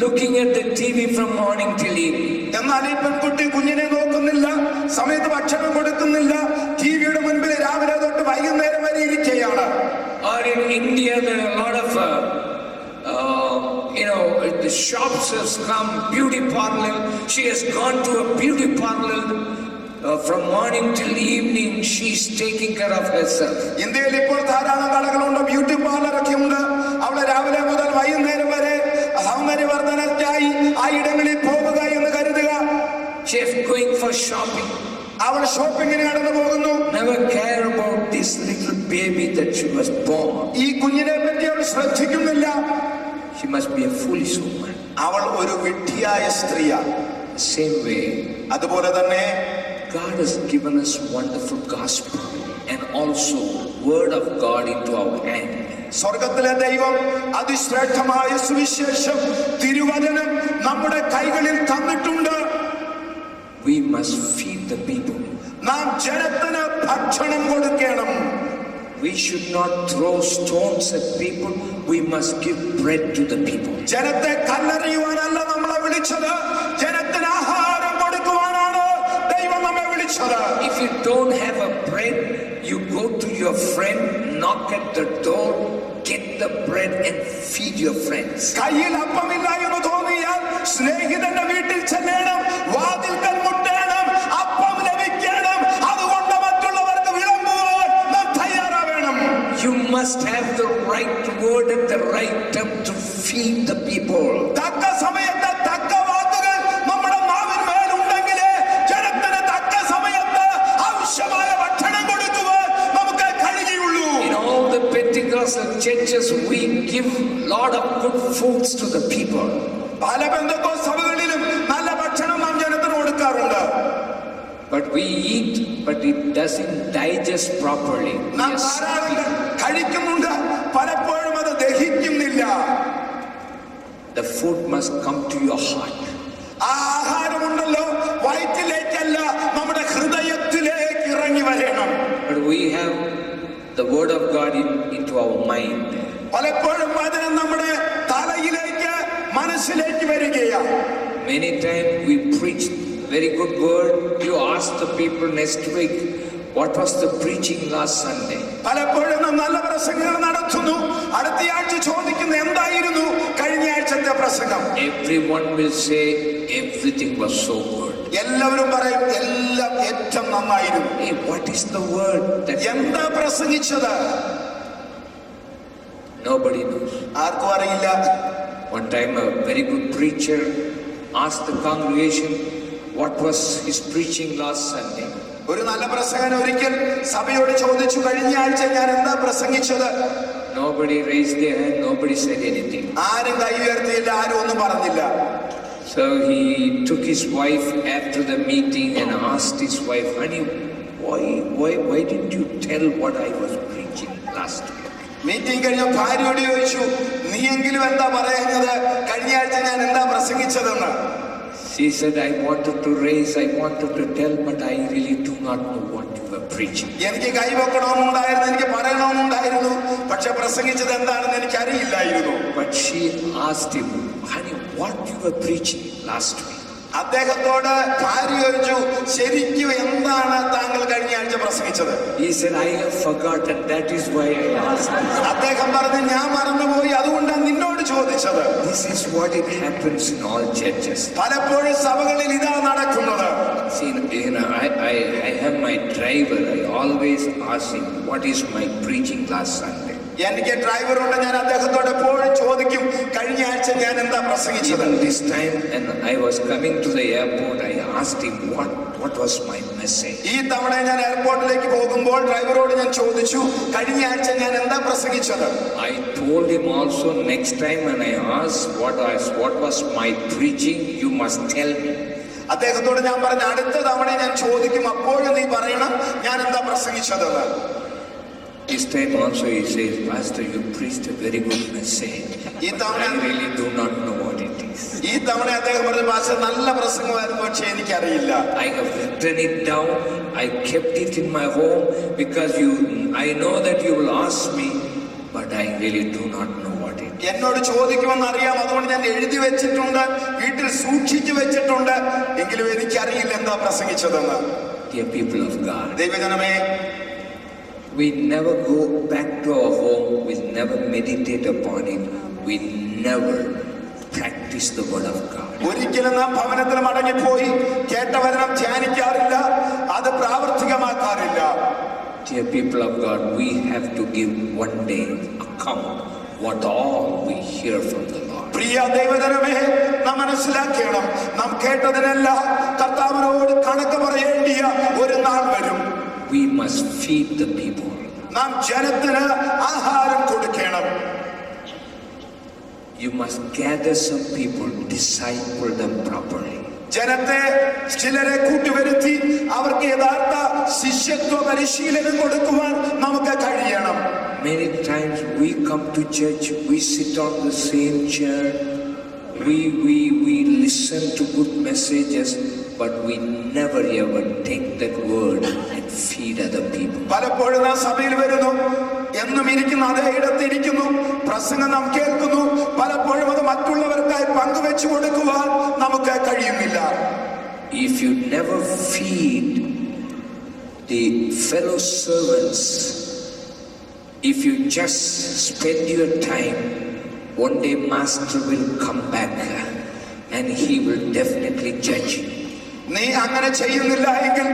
looking at the TV from morning till evening.
എന്നാൽ ഈ പെൺകുട്ടി കുഞ്ഞിനെ നോക്കുന്നില്ല, സമയത്ത് ഭക്ഷണം കൊടുക്കുന്നില്ല, ടിവിയുടെ മുൻപിൽ രാവിലെ തൊട്ട് വൈകുന്നേരം വരെ ഇരിക്കുകയാണ്.
Or in India, there are a lot of the shops has come, beauty parlor. She has gone to a beauty parlor from morning till evening. She's taking care of herself.
ഇന്ത്യയിൽ ഇപ്പോൾ ധാരാളം കടകളുണ്ട്, ബ്യൂട്ടി പാർലറൊക്കെ ഉണ്ട്. അവളെ രാവിലെ മുതൽ വൈകുന്നേരം വരെ സൗന്ദര്യവർദ്ധനയ്ക്കായി ആ ഇടങ്ങളിൽ പോകുക എന്ന് കരുതുക.
She is going for shopping.
അവൾ ഷോപ്പിങ്ങിന് കടന്നു പോകുന്നു.
Never care about this little baby that she was born.
ഈ കുഞ്ഞിനെ പറ്റി അവൾ ശ്രദ്ധിക്കുന്നില്ല.
She must be a foolish woman.
അവൾ ഒരു വിഡ്ഢിയായ സ്ത്രീയാണ്.
The same way,
അതുപോലെ തന്നെ
God has given us wonderful gospel and also word of God into our hand.
സ്വർഗത്തിലെ ദൈവം അതിശ്രേഷ്ഠമായ സുവിശേഷം തിരുവചനം നമ്മുടെ കൈകളിൽ തന്നിട്ടുണ്ട്.
We must feed the people.
നാം ജനത്തിന് ഭക്ഷണം കൊടുക്കണം.
We should not throw stones at people. We must give bread to the people.
ജനത്തെ കല്ലെറിയുവാനല്ല നമ്മളെ വിളിച്ചത്, ജനത്തിന് ആഹാരം കൊടുക്കുവാനാണ് ദൈവം നമ്മെ വിളിച്ചത്.
If you don't have a bread, you go to your friend, knock at the door, get the bread and feed your friends.
കയ്യിൽ അപ്പമില്ല എന്ന് തോന്നിയാൽ സ്നേഹിതന്റെ വീട്ടിൽ ചെല്ലണം, വാതിൽക്കൽ മുട്ടണം, അപ്പം ലഭിക്കണം. അതുകൊണ്ട് മറ്റുള്ളവർക്ക് വിളമ്പുവാൻ നാം തയ്യാറാവണം.
You must have the right word at the right time to feed the people.
തക്ക സമയത്ത് തക്ക വാക്കുകൾ നമ്മുടെ നാവിന്മേൽ ഉണ്ടെങ്കിലേ ജനത്തിന് തക്ക സമയത്ത് ആവശ്യമായ ഭക്ഷണം കൊടുക്കുവാൻ നമുക്ക് കഴിയുള്ളൂ.
In all the Pentecostal churches, we give lot of good foods to the people.
പല പെന്തക്കോസ്ത് സഭകളിലും നല്ല ഭക്ഷണം നാം ജനത്തിന് കൊടുക്കാറുണ്ട്.
But we eat, but it doesn't digest properly.
നാം
Yes.
ധാരാളം കഴിക്കുന്നുണ്ട്, പലപ്പോഴും അത് ദഹിക്കുന്നില്ല.
The food must come to your heart.
ആ ആഹാരമുണ്ടല്ലോ വയറ്റിലേക്കല്ല, നമ്മുടെ ഹൃദയത്തിലേക്ക് ഇറങ്ങി വരണം.
But we have the word of God into our mind.
പലപ്പോഴും വചനം നമ്മുടെ തലയിലേക്ക് മനസ്സിലേക്ക് വരികയാണ്.
Many times we preach very good word. You ask the people next week, what was the preaching last Sunday?
പലപ്പോഴും നാം നല്ല പ്രസംഗങ്ങൾ നടത്തുന്നു, അടുത്തയാഴ്ച ചോദിക്കുന്ന എന്തായിരുന്നു കഴിഞ്ഞ ആഴ്ചത്തെ പ്രസംഗം.
Everyone will say everything was so good.
എല്ലാവരും പറയും എല്ലാം ഏറ്റവും നന്നായിരുന്നു.
Hey, what is the word that
എന്താ പ്രസംഗിച്ചത്?
nobody knows?
ആർക്കും അറിയില്ല.
One time a very good preacher asked the congregation, what was his preaching last Sunday?
ഒരു നല്ല പ്രസംഗൻ ഒരിക്കൽ സഭയോട് ചോദിച്ചു, കഴിഞ്ഞ ആഴ്ച ഞാൻ എന്താ പ്രസംഗിച്ചത്?
Nobody raised their hand, nobody said anything.
ആരും കൈ ഉയർത്തിയില്ല, ആരും ഒന്നും പറഞ്ഞില്ല.
So he took his wife after the meeting and asked his wife, honey, why didn't you tell what I was preaching last week?
Meeting കഴിഞ്ഞ ഭാര്യയോട് ചോദിച്ചു, നീയെങ്കിലും എന്താ പറയുന്നത്, കഴിഞ്ഞ ആഴ്ച ഞാൻ എന്താ പ്രസംഗിച്ചതെന്ന്.
She said, I wanted to tell, but I really do not know what you were preaching.
എനിക്ക് കൈവെക്കണമെന്നുണ്ടായിരുന്നു, എനിക്ക് പറയണമെന്നുണ്ടായിരുന്നു, പക്ഷെ പ്രസംഗിച്ചത് എന്താണെന്ന് എനിക്ക് അറിയില്ലായിരുന്നു.
But she asked him, honey, what you were preaching last week?
അദ്ദേഹത്തോട് ഭാര്യ ചോദിച്ചു, ശരിക്കും എന്താണ് താങ്കൾ കഴിഞ്ഞ ആഴ്ച പ്രസംഗിച്ചത്?
He said, I have forgotten, that is why I asked.
അദ്ദേഹം പറഞ്ഞു, ഞാൻ മറന്നുപോയി, അതുകൊണ്ടാണ് നിന്നോട് ചോദിച്ചത്.
This is what it happens in all churches.
പലപ്പോഴും സഭകളിൽ ഇതാ നടക്കുന്നത്.
See, I have my driver. I always ask him, what is my preaching last Sunday?
എനിക്ക് ഡ്രൈവറുണ്ട്, ഞാൻ അദ്ദേഹത്തോട് എപ്പോഴും ചോദിക്കും, കഴിഞ്ഞ ആഴ്ച ഞാൻ എന്താ പ്രസംഗിച്ചത്?
Even this time, and I was coming to the airport, I asked him, what was my message?
ഈ തവണ ഞാൻ എയർപോർട്ടിലേക്ക് പോകുമ്പോൾ ഡ്രൈവറോട് ഞാൻ ചോദിച്ചു, കഴിഞ്ഞ ആഴ്ച ഞാൻ എന്താ പ്രസംഗിച്ചത്?
I told him also, next time when I asked what was my preaching, you must tell me.
അദ്ദേഹത്തോട് ഞാൻ പറഞ്ഞ, അടുത്ത തവണ ഞാൻ ചോദിക്കും, അപ്പോഴും നീ പറയണം ഞാൻ എന്താ പ്രസംഗിച്ചതെന്ന്.
This time also he says, Pastor, you preached a very good message. I really do not know what it is.
ഈ തവണ അദ്ദേഹം പറഞ്ഞു, പാസ്റ്റർ നല്ല പ്രസംഗമായിരുന്നു, പക്ഷെ എനിക്കറിയില്ല.
I have written it down. I kept it in my home because I know that you will ask me, but I really do not know what it is.
എന്നോട് ചോദിക്കുമെന്ന് അറിയാം, അതുകൊണ്ട് ഞാൻ എഴുതി വെച്ചിട്ടുണ്ട്, വീട്ടിൽ സൂക്ഷിച്ചു വെച്ചിട്ടുണ്ട്, എങ്കിലും എനിക്കറിയില്ല എന്താ പ്രസംഗിച്ചതെന്ന്.
Dear people of God,
ദൈവജനമേ,
we never go back to our home, we never meditate upon it, we never practice the word of God.
ഒരിക്കലും നാം ഭവനത്തിൽ മടങ്ങിപ്പോയി കേട്ട വചനം ധ്യാനിക്കാറില്ല, അത് പ്രാവർത്തികമാക്കാറില്ല.
Dear people of God, we have to give one day account what all we hear from the Lord.
പ്രിയ ദൈവജനമേ, നാം മനസ്സിലാക്കണം, നാം കേട്ടതിനെല്ലാം കർത്താവിനോട് കണക്ക് പറയേണ്ടിയ ഒരു നാൾ വരും.
We must feed the people.
നാം ജനത്തിന് ആഹാരം കൊടുക്കണം.
You must gather some people, disciple them properly.
ജനത്തെ ചിലരെ കൂട്ടിവരുത്തി അവർക്ക് യഥാർത്ഥ ശിഷ്യത്വ പരിശീലനം കൊടുക്കുവാൻ നമുക്ക് കഴിയണം.
Many times we come to church, we sit on the same chair, we listen to good messages, but we never ever take that word and feed other people.
പലപ്പോഴും നാം സഭയിൽ വരുന്നു, എന്നും ഇരിക്കുന്ന അതേ ഇടത്തിരിക്കുന്നു, പ്രസംഗം നാം കേൾക്കുന്നു, പലപ്പോഴും അത് മറ്റുള്ളവർക്കായി പങ്കുവെച്ചു കൊടുക്കുവാൻ നമുക്ക് കഴിയുന്നില്ല.
If you never feed the fellow servants, if you just spend your time, one day Master will come back and he will definitely judge you.
നീ അങ്ങനെ ചെയ്യുന്നില്ല എങ്കിൽ,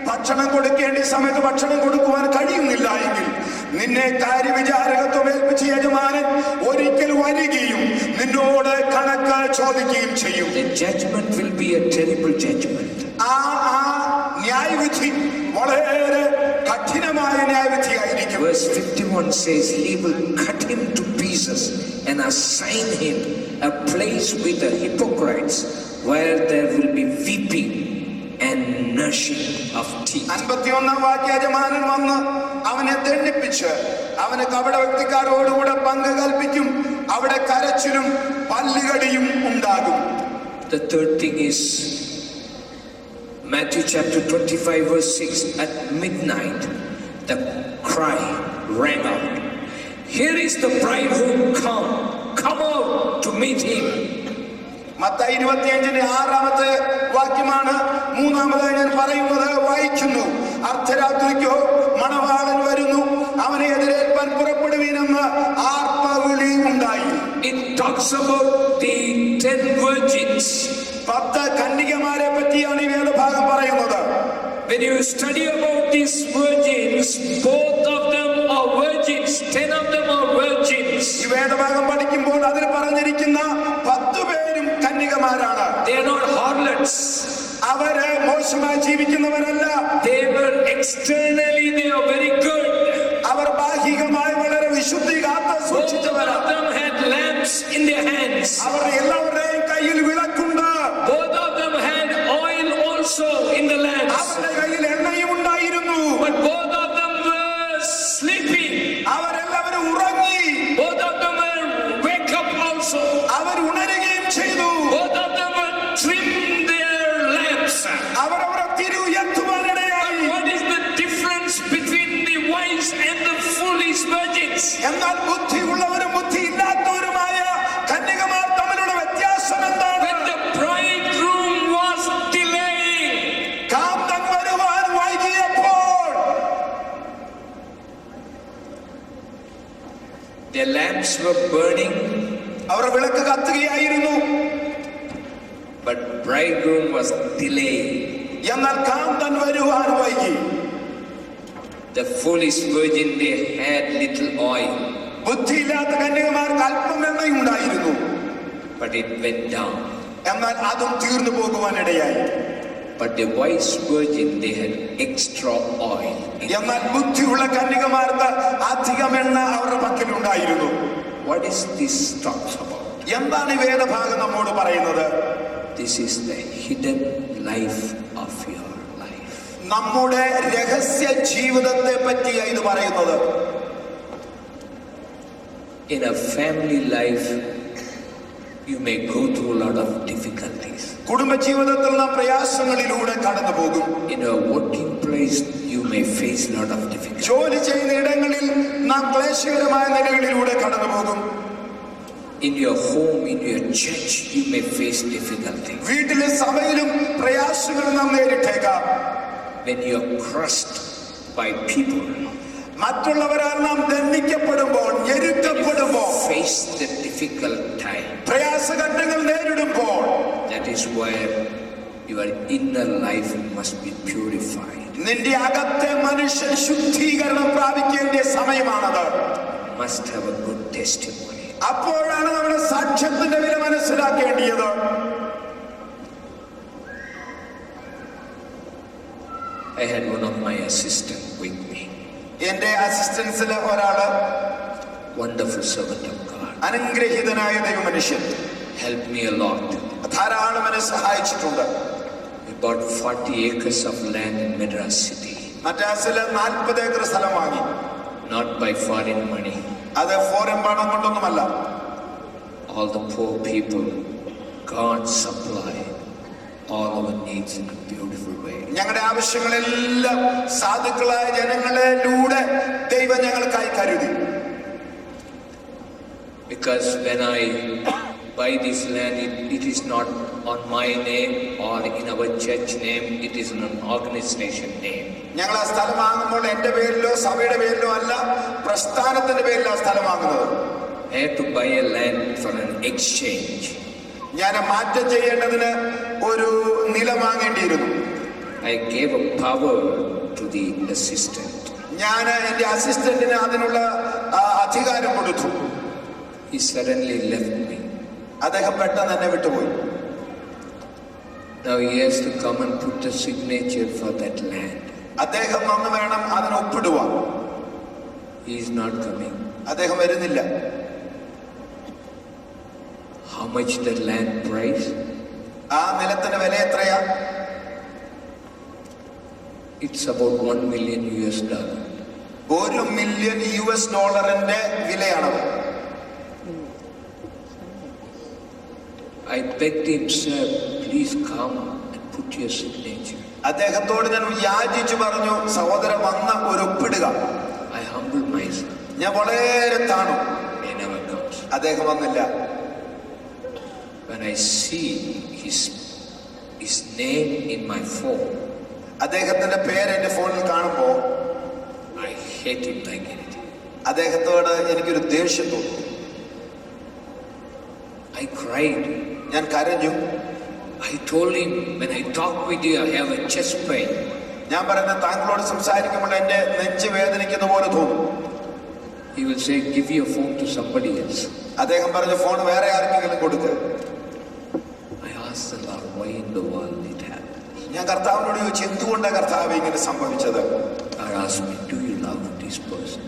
ഭക്ഷണം കൊടുക്കേണ്ട സമയത്ത് ഭക്ഷണം കൊടുക്കുവാൻ കഴിയുന്നില്ല എങ്കിൽ, നിന്നെ കാര്യവിചാരകത്വം ഏൽപ്പിച്ച യജമാനൻ ഒരിക്കൽ വരികയും നിന്നോട് കണക്ക് ചോദിക്കുകയും ചെയ്യും.
The judgment will be a terrible judgment.
ആ ന്യായവിധി വളരെ കഠിനമായ ന്യായവിധിയായിരിക്കും.
Verse 51 says, he will cut him to pieces and assign him a place with the hypocrites, where there will be weeping and gnashing of teeth.
51 വാക്യ യജമാനൻ വന്ന് അവനെ ദണ്ഡിപ്പിച്ച് അവന് കപട വ്യക്തിക്കാരോടുകൂടെ പങ്ക് കൽപ്പിക്കും, അവിടെ കരച്ചിലും പല്ലുകടിയും ഉണ്ടാകും.
The third thing is Matthew chapter 25 verse 6. At midnight the cry rang out, here is the bridegroom, come out to meet him.
Mathai 25:6 വാക്യമാണ് മൂന്നാമതായി ഞാൻ പറയുന്നത്. വായിക്കുന്നു, അർദ്ധരാത്രിക്കോ മണവാളൻ വരുന്നു, അവനെ എതിരേൽപ്പാൻ പുറപ്പെടുവീനെന്ന് ആർപ്പവിളി ഉണ്ടായി.
It talks about the 10 virgins.
10 കന്യകമാരെ പറ്റിയാണ് ഈ വേദഭാഗം പറയുന്നത്.
When you study about these virgins, both of them are virgins. 10 of them are virgins.
ഈ വേദഭാഗം പഠിക്കുമ്പോൾ അതിൽ പറഞ്ഞിരിക്കുന്ന 10 പേരും കന്യകമാരാണ്.
They are not harlots.
അവര് മോശമായി ജീവിക്കുന്നവരല്ല.
They were externally, they are very good.
അവർ ബാഹ്യമായി വളരെ വിശുദ്ധി കാത്ത് സൂക്ഷിച്ചവരാണ്.
Both of them had lamps in their hands.
അവർ എല്ലാവരുടെയും കയ്യിൽ വിളക്കുണ്ട്.
Both of them had oil also in the lamps.
അവരുടെ കയ്യിൽ എണ്ണയും ഉണ്ടായിരുന്നു.
But both of them were sleeping.
അവരെല്ലാവരും ഉറങ്ങി.
Both of them were wake up also.
അവർ ഉണരുകയും ചെയ്തു.
Both of them were trim their lamps.
അവരവരെ തിരി ഉയർത്തുവാനിടയായി.
What is the difference between the wise and the foolish virgins?
എന്നാൽ ബുദ്ധിയുള്ളവരും ബുദ്ധിയില്ലാത്തവരുമായ കന്യകമാർ തമ്മിലുള്ള വ്യത്യാസം എന്താണ്?
When the bridegroom was delaying,
കാന്തൻ വരുവാൻ വൈകിയപ്പോൾ
their lamps were burning,
അവർ വിളക്ക് കത്തുകയായിരുന്നു.
but bridegroom was delaying.
എന്നാൽ കാന്തൻ വരുവാൻ വൈകി.
The foolish virgin, they had little oil,
ബുദ്ധിയില്ലാത്ത കന്യകമാർക്ക് അല്പം എണ്ണയും ഉണ്ടായിരുന്നു.
but it went down.
എന്നാൽ അതും തീർന്നു പോകുവാനിടയായി.
But the wise virgin, they had extra oil.
എന്നാൽ ബുദ്ധിയുള്ള കന്യകമാർക്ക് അധികം എണ്ണ അവരുടെ പക്കലുണ്ടായിരുന്നു.
What is this talks about?
എന്താണ് ഈ വേദഭാഗം നമ്മോട് പറയുന്നത്?
This is the hidden life of your life.
നമ്മുടെ രഹസ്യ ജീവിതത്തെ പറ്റിയാ ഇത് പറയുന്നത്.
In a family life, you may go through a lot of difficulties.
കുടുംബ ജീവിതത്തിൽ നാം പ്രയാസങ്ങളിലൂടെ കടന്നു പോകും.
In a working place, you may face a lot of difficulties.
ജോലി ചെയ്യുന്ന ഇടങ്ങളിൽ നാം ക്ലേശകരമായ നിലകളിലൂടെ കടന്നു പോകും.
In your home, in your church, you may face difficulties.
വീട്ടിലെ സഭയിലും പ്രയാസങ്ങൾ നാം നേരിട്ടേക്കാം.
When you are crushed by people,
മറ്റുള്ളവരാൽ നാം ദണ്ഡിക്കപ്പെടുമ്പോൾ, ഞെരുക്കപ്പെടുമ്പോൾ,
face the difficult time.
പ്രയാസഘട്ടങ്ങൾ നേരിടുമ്പോൾ,
that is where your inner life must be purified.
നിന്റെ അകത്തെ മനുഷ്യൻ ശുദ്ധീകരണം പ്രാപിക്കേണ്ട സമയമാണത്.
Must have a good testimony.
അപ്പോഴാണ് നമ്മുടെ സാക്ഷ്യത്തിന്റെ വില മനസ്സിലാക്കേണ്ടത്.
I had one of my assistants with me.
എന്റെ അസിസ്റ്റൻസിലെ ഒരാള്,
wonderful servant of God,
അനുഗ്രഹീതനായ ദൈവമനുഷ്യൻ,
helped me a lot.
ധാരാളം എന്നെ സഹായിച്ചിട്ടുണ്ട്.
We bought 40 acres of land in Madras city.
മദ്രാസില് 40 acre സ്ഥലം വാങ്ങി.
Not by foreign money.
അത് ഫോറിൻ പണം കൊണ്ടൊന്നുമല്ല.
All the poor people, God supply all our needs in a beautiful way.
ഞങ്ങളുടെ ആവശ്യങ്ങളെല്ലാം സാധുക്കളായ ജനങ്ങളിലൂടെ ദൈവം ഞങ്ങൾക്കായി കരുതി.
Because when I buy this land, it is not on my name or in our church name, it is in an organization name.
ഞങ്ങൾ ആ സ്ഥലം വാങ്ങുമ്പോൾ എന്റെ പേരിലോ സഭയുടെ പേരിലോ അല്ല, പ്രസ്ഥാനത്തിന്റെ പേരിലാണ് സ്ഥലം വാങ്ങുന്നത്.
I had to buy a land for an exchange.
ഞാൻ മാറ്റം ചെയ്യേണ്ടതിന് ഒരു നിലം വാങ്ങേണ്ടിയിരുന്നു.
I gave a power to the assistant.
ഞാൻ എന്റെ അസിസ്റ്റന്റിന് അതിനുള്ള അധികാരം കൊടുത്തു.
He suddenly left me.
അദ്ദേഹം പെട്ടെന്ന് എന്നെ വിട്ടുപോയി.
Now he has to come and put a signature for that land.
അദ്ദേഹം വന്ന് വേണം അതിന് ഒപ്പിടുവാൻ.
He is not coming.
അദ്ദേഹം വരുന്നില്ല.
How much the land price?
ആ നിലത്തിന്റെ വില എത്രയാ?
It's about $1 million.
$1 million വിലയാണത്.
I begged him, sir, please come and put your signature.
അദ്ദേഹത്തോട് ഞാൻ യാചിച്ചു പറഞ്ഞു, സഹോദരൻ വന്ന ഒരു ഒപ്പിടുക.
I humbled myself.
ഞാൻ വളരെ താണു.
He never comes.
അദ്ദേഹം വന്നില്ല.
When I see his name in my phone,
അദ്ദേഹത്തിന്റെ പേര് എന്റെ ഫോണിൽ കാണുമ്പോ
I hate him like anything.
അദ്ദേഹത്തോട് എനിക്കൊരു ദേഷ്യം തോന്നി.
I cried.
ഞാൻ കരഞ്ഞു.
I told him, when I talk with you, I have a chest pain.
ഞാൻ പറയുന്നത്, താങ്കളോട് സംസാരിക്കുമ്പോൾ എന്റെ നെഞ്ച് വേദനിക്കുന്ന പോലെ തോന്നും.
He will say, give your phone to somebody else.
അദ്ദേഹം പറഞ്ഞു, ഫോൺ വേറെ ആർക്കെങ്കിലും കൊടുക്ക്.
I asked the Lord, why in the world it happened?
ഞാൻ കർത്താവിനോട് ചോദിച്ചു, എന്തുകൊണ്ടാണ് കർത്താവ് ഇങ്ങനെ സംഭവിച്ചത്?
God asked me, do you love this person?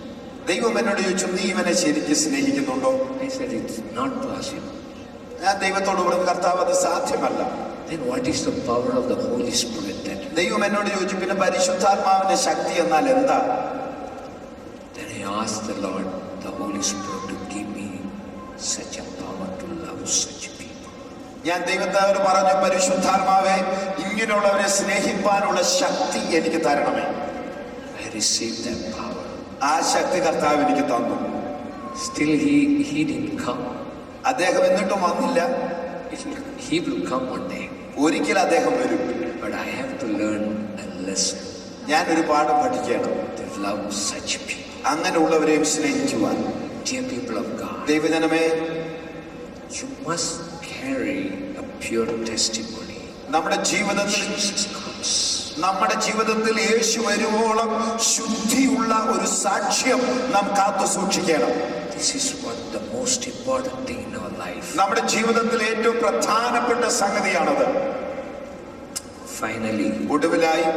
ദൈവം എന്നോട് ചോദിച്ചു, നീ ഇവനെ ശരിക്കും സ്നേഹിക്കുന്നുണ്ടോ?
I said, it's not possible.
ഞാൻ ദൈവത്തോട് പറഞ്ഞു, കർത്താവ് അത് സാധ്യമല്ല.
Then what is the power of the Holy Spirit that?
ദൈവം എന്നോട് ചോദിച്ചു, പിന്നെ പരിശുദ്ധാത്മാവിന്റെ ശക്തി എന്നാൽ എന്താ?
Then I asked the Lord, the Holy Spirit, to give me such a power to love such people.
ഞാൻ ദൈവത്തോട് പറഞ്ഞു, പരിശുദ്ധാത്മാവേ, ഇങ്ങനെയുള്ളവരെ സ്നേഹിപ്പാനുള്ള ശക്തി എനിക്ക് തരണമേ.
I received that power.
ആ ശക്തി കർത്താവ് എനിക്ക് തന്നു.
Still he didn't come.
അദ്ദേഹം എന്നിട്ടും വന്നില്ല.
He will come one day.
ഒരിക്കൽ അദ്ദേഹം വരും.
But I have to learn a lesson.
ഞാൻ ഒരു പാഠം പഠിക്കണം.
To love such people.
അങ്ങനെയുള്ളവരെയും സ്നേഹിക്കുവാൻ.
Dear people of God,
ദൈവജനമേ,
you must carry a pure testimony.
നമ്മുടെ ജീവിതത്തിൽ
Jesus comes.
നമ്മുടെ ജീവിതത്തിൽ യേശു വരുവോളം ശുദ്ധിയുള്ള ഒരു സാക്ഷ്യം നാം കാത്തു സൂക്ഷിക്കണം.
This is what the most important thing in our life.
നമ്മുടെ ജീവിതത്തിൽ ഏറ്റവും പ്രധാനപ്പെട്ട സംഗതിയാണത്.
Finally,
ഒടുവിലായി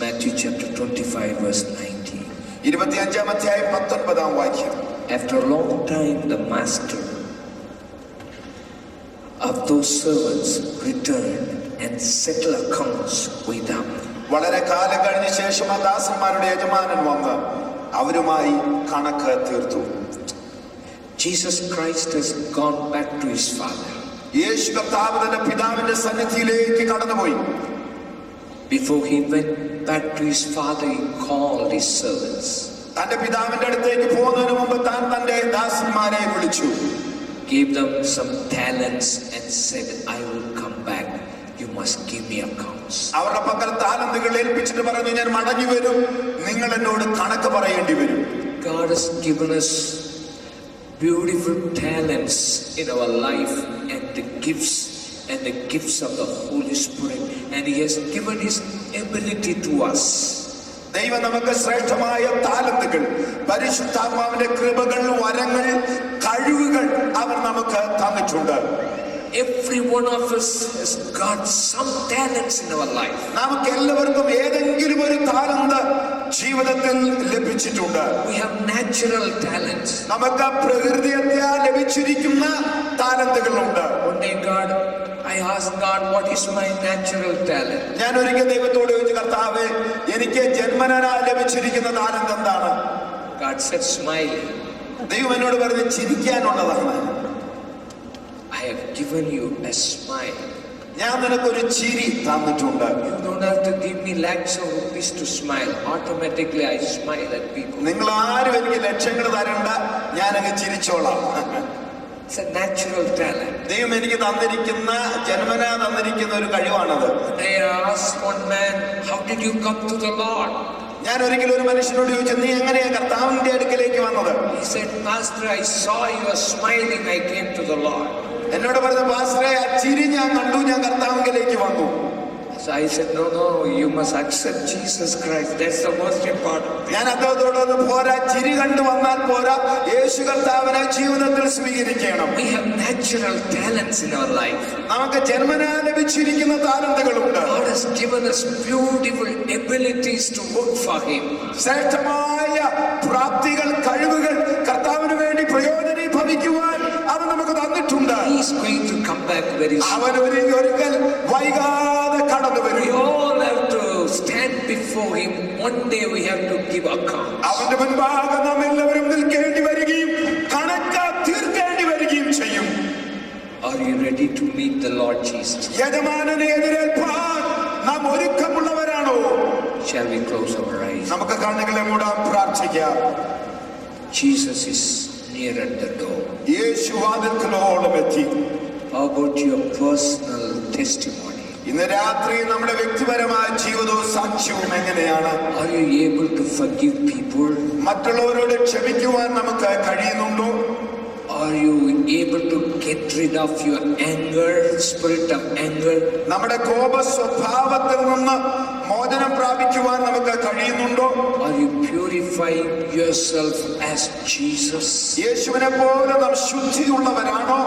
Matthew chapter 25 verse 19.
25-ാം അധ്യായം 19-ാം വാക്യം.
After a long time, the master those servants returned and settled accounts with them.
വളരെ കാലം കഴിഞ്ഞ ശേഷം ആ ദാസന്മാരുടെ യജമാനൻ വന്ന് അവരുമായി കണക്ക് തീർത്തു.
Jesus Christ has gone back to his Father.
യേശു കർത്താവ് തന്റെ പിതാവിന്റെ സന്നിധിയിലേക്ക് കടന്നുപോയി.
Before he went back to his Father, he called his servants.
തന്റെ പിതാവിന്റെ അടുത്തേക്ക് പോകുന്നതിന് മുമ്പ് താൻ തന്റെ ദാസന്മാരെ വിളിച്ചു,
gave them some talents and said, I will come back, you must give me accounts.
അവരുടെ പക്കൽ താലന്തുകൾ ഏൽപ്പിച്ചിട്ട് പറഞ്ഞു, ഞാൻ മടങ്ങി വരും, നിങ്ങൾ എന്നോട് കണക്ക് പറയേണ്ടി വരും.
God has given us beautiful talents in our life and the gifts of the Holy Spirit, and he has given his ability to us.
ദൈവം നമുക്ക് ശ്രേഷ്ഠമായ താലന്തുകൾ, പരിശുദ്ധാത്മാവിന്റെ കൃപകൾ, വരങ്ങൾ, കഴിവുകൾ അവർ നമുക്ക് തന്നിട്ടുണ്ട്.
Every one of us has got some talents in our life.
നമുക്ക് എല്ലാവർക്കും ഏതെങ്കിലും ഒരു താലന്ത് ജീവിതത്തിൽ ലഭിച്ചിട്ടുണ്ട്.
We have natural talents.
നമുക്ക് പ്രകൃതിയാൽ ലഭിച്ചിരിക്കുന്ന താലന്തുകളുണ്ട്.
One day I asked God, what is my natural talent?
ഞാൻ ഒരിക്കൽ ദൈവത്തോട് ചോദിച്ചു, കർത്താവേ, എനിക്ക് ജന്മനാ ലഭിച്ചിരിക്കുന്ന താലന്ത് എന്താണ്?
God said, smiling.
ദൈവം എന്നോട് പറഞ്ഞു, ചിരിക്കാനുള്ളതാണ്.
I have given you a smile.
ഞാൻ നിനക്കൊരു ചിരി തന്നിട്ടുണ്ട്.
You don't have to give me lakhs of rupees to smile. Automatically I smile at people.
നിങ്ങൾ ആരും എനിക്ക് ലക്ഷങ്ങൾ തരണ്ട, ഞാനങ്ങ് ചിരിച്ചോളാം.
It's a natural talent.
ദൈവം എനിക്ക് തന്നിരിക്കുന്ന, ജന്മനാ തന്നിരിക്കുന്ന ഒരു കഴിവാണത്.
I asked one man, how did you come to the Lord?
ഞാൻ ഒരിക്കലും ഒരു മനുഷ്യനോട് ചോദിച്ചു, നീ എങ്ങനെയാ കർത്താവിന്റെ അടുക്കലേക്ക് വന്നത്?
He said, Pastor, I saw you were smiling, I came to the Lord.
എന്നോട് പറഞ്ഞു, പാസ്റ്ററെ, ആ ചിരി ഞാൻ കണ്ടു, ഞാൻ കർത്താവിലേക്ക് വന്നു.
So I said, no, you must accept Jesus Christ. That's the most important thing.
ഞാൻ അദ്ദേഹത്തോട് പോരാ, ചിരി കണ്ടു വന്നാൽ പോരാ, യേശു കർത്താവിനെ ജീവിതത്തിൽ സ്വീകരിക്കണം.
We have natural talents in our life.
നമുക്ക് ജന്മനാ ലഭിച്ചിരിക്കുന്ന താലന്തുകളുണ്ട്.
God has given us beautiful abilities to work for him.
ശ്രേഷ്ഠമായ പ്രാപ്തികൾ, കഴിവുകൾ കർത്താവിന് വേണ്ടി പ്രയോജനീഭവിക്കുവാൻ അവൻ നമുക്ക് തന്നിട്ടുണ്ട്.
He is going to come back very soon.
അവൻ ഒരിക്കൽ വൈകാതെ കടന്നു വരും.
We all have to stand before him. One day we have to give account.
അവന്റെ മുൻപാകെ നാം എല്ലാവരും നിൽക്കേണ്ടി വരികയും കണക്ക് തീർക്കേണ്ടി വരികയും ചെയ്യും.
Are you ready to meet the Lord Jesus?
യജമാനനെ എതിരേൽപ്പാൻ നാം ഒരുക്കമുള്ളവരാണോ?
Shall we close our eyes?
നമുക്ക് കണ്ണുകളെ മൂടാം, പ്രാർത്ഥിക്കാം.
Jesus is near at the door.
യേശു വാതിൽക്കലോളം എത്തി.
How about your personal testimony?
ഇന്ന് രാത്രി നമ്മുടെ വ്യക്തിപരമായ ജീവിതവും സാക്ഷ്യവും എങ്ങനെയാണ്?
Are you able to forgive people?
മറ്റുള്ളവരോട് ക്ഷമിക്കുവാൻ നമുക്ക് കഴിയുന്നുണ്ടോ?
Are you able to get rid of your anger, spirit of anger?
നമ്മുടെ കോപ സ്വഭാവത്തിൽ നിന്ന് മോചനം പ്രാപിക്കുവാൻ നമുക്ക് കഴിയുന്നുണ്ടോ?
Are you purifying yourself as Jesus?
യേശുവിനെ പോലെ നാം ശുദ്ധിയുള്ളവരാണോ?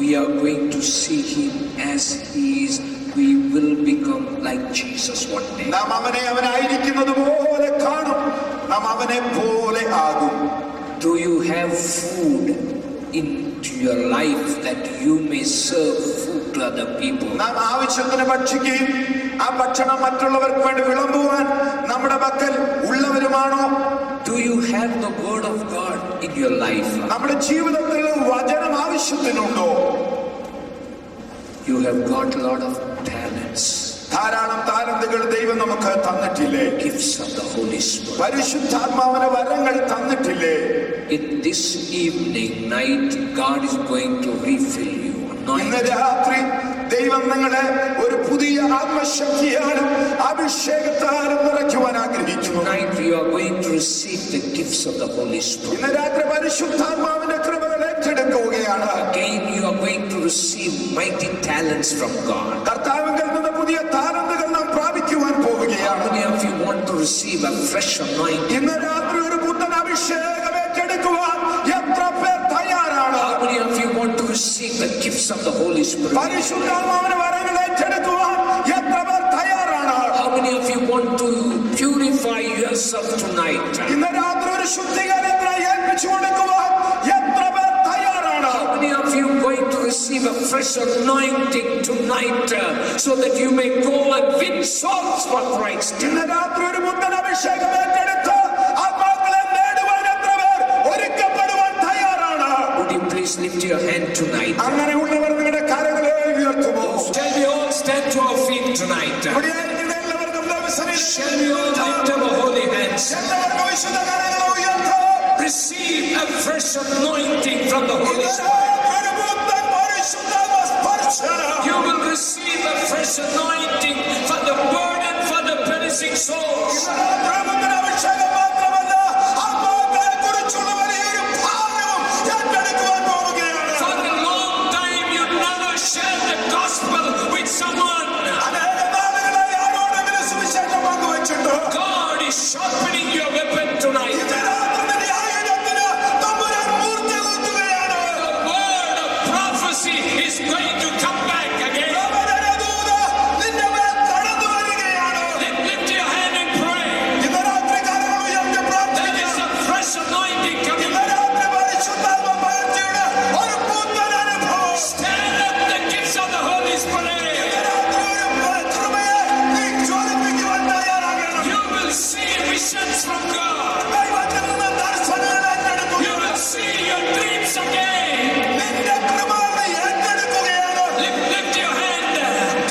We are going to see him as he is. We will become like Jesus one day.
നാം അവനായിരിക്കുന്നത് പോലെ കാണും, നാം അവനെ പോലെ ആകും.
Do you have food into your life that you may serve food to other people?
നാം ആവശ്യത്തിന് ഭക്ഷിക്കുകയും ആ ഭക്ഷണം മറ്റുള്ളവർക്ക് വേണ്ടി വിളമ്പുവാൻ നമ്മുടെ പക്കൽ ഉള്ളവരുമാണോ?
Do you have the word of God in your life?
നമ്മുടെ ജീവിതത്തിൽ വചനം ആവശ്യത്തിനുണ്ടോ?
You have got a lot of talents.
ധാരാളം താലന്തുകൾ ദൈവം നമുക്ക് തന്നിട്ടില്ലേ?
Gifts of the Holy Spirit.
പരിശുദ്ധാത്മാവിന്റെ വരങ്ങൾ തന്നിട്ടില്ലേ?
In this evening night, God is going to refill you.
ഇന്ന് രാത്രി ദൈവം നിങ്ങളെ ഒരു പുതിയ ആത്മശക്തിയാലും അഭിഷേകത്താലും നിറയ്ക്കുവാൻ ആഗ്രഹിക്കുന്നു.
Tonight you are going to receive the gifts of the Holy Spirit.
ഇന്ന് രാത്രി പരിശുദ്ധാത്മാവിന്റെ കൃപകൾ ഏറ്റെടുക്കുകയാണ്.
Again you are going to receive mighty talents from God.
കർത്താവിൽ നിന്ന് പുതിയ താലന്തുകൾ നാം പ്രാപിക്കുവാൻ പോവുകയാണ്.
How many of you want to receive a fresh anointing?
ഇന്ന് രാത്രി ഒരു പുത്തൻ അഭിഷേകം ഏറ്റെടുക്കുവാൻ എത്ര പേർ തയ്യാറാണ്?
How many of you want to receive the gifts of the Holy Spirit?
പരിശുദ്ധാത്മാവിന്റെ വരങ്ങൾ ഏറ്റെടുക്കുവാൻ എത്ര പേർ തയ്യാറാണ്?
How many of you want to purify yourself tonight?
ഇന്ന് രാത്രി ഒരു ശുദ്ധീകരണത്തിനായി ഏൽപ്പിച്ചു കൊടുക്കുവാൻ എത്ര പേർ തയ്യാറാണ്?
How many of you going to receive receive a fresh anointing tonight so that you may go and win souls for Christ.
ഇന്ന് രാത്രി ഒരു പുത്തൻ അഭിഷേകം ഏറ്റെടുത്ത് ആത്മാക്കളെ നേടുവാൻ എത്ര പേർ ഒരുക്കപ്പെടുവാൻ തയ്യാറാണ്?
Would you please lift your hand tonight?
അങ്ങനെയുള്ളവർ നിങ്ങളുടെ കരങ്ങളെ ഉയർത്തുമോ?
Shall we all stand to our feet tonight?
ഇവിടെയായിരിക്കുന്ന എല്ലാവർക്കും
Shall we all lift our holy hands?
എല്ലാവർക്കും വിശുദ്ധ കരങ്ങളെ ഉയർത്താം.
Receive a fresh anointing from the Holy Spirit.
ഒരു പുത്തൻ പരിശുദ്ധാത്മ സ്പർശനം.
You will receive a fresh anointing for the burden for the perishing souls.
അഭിഷേകം മാത്രമല്ല, ആത്മാക്കളെ കുറിച്ചുള്ള വലിയൊരു ഭാരവും ഏറ്റെടുക്കുവാൻ പോവുകയാണ്.
For a long time you never shared the gospel with someone.
അനേക നാളുകളായി ആരോടെങ്കിലും സുവിശേഷം പങ്കുവച്ചിട്ട്
God is sharpening your weapon tonight.
ഈ രാത്രി ആയുധത്തിന് തമ്പുരാൻ മൂർച്ച കൂട്ടുകയാണ്.
The word of prophecy is going to come back again.
പ്രവചനദൂത് നിന്റെ മേൽ കടന്നു വരികയാണ്.
Lift your hand and pray.
ഇന്ന് രാത്രി കരങ്ങൾ ഉയർത്തി
There
പ്രാർത്ഥിക്കുക.
is a fresh anointing coming.
ഇന്ന് രാത്രി പരിശുദ്ധാത്മ പകർച്ചയുടെ ഒരു പുത്തൻ അനുഭവം.
Stand up the gifts of the Holy Spirit.
ഇന്ന് രാത്രി ഒരു കൃപയെ നീ ജ്വലിപ്പിക്കുവാൻ തയ്യാറാകണം.
You will see visions from God.
ദൈവത്തിൽ നിന്ന് ദർശനങ്ങൾ ഏറ്റെടുക്കുക.
You will see your dreams again.
നിന്റെ കൃപ നീ ഏറ്റെടുക്കുകയാണ്.
Lift your hand.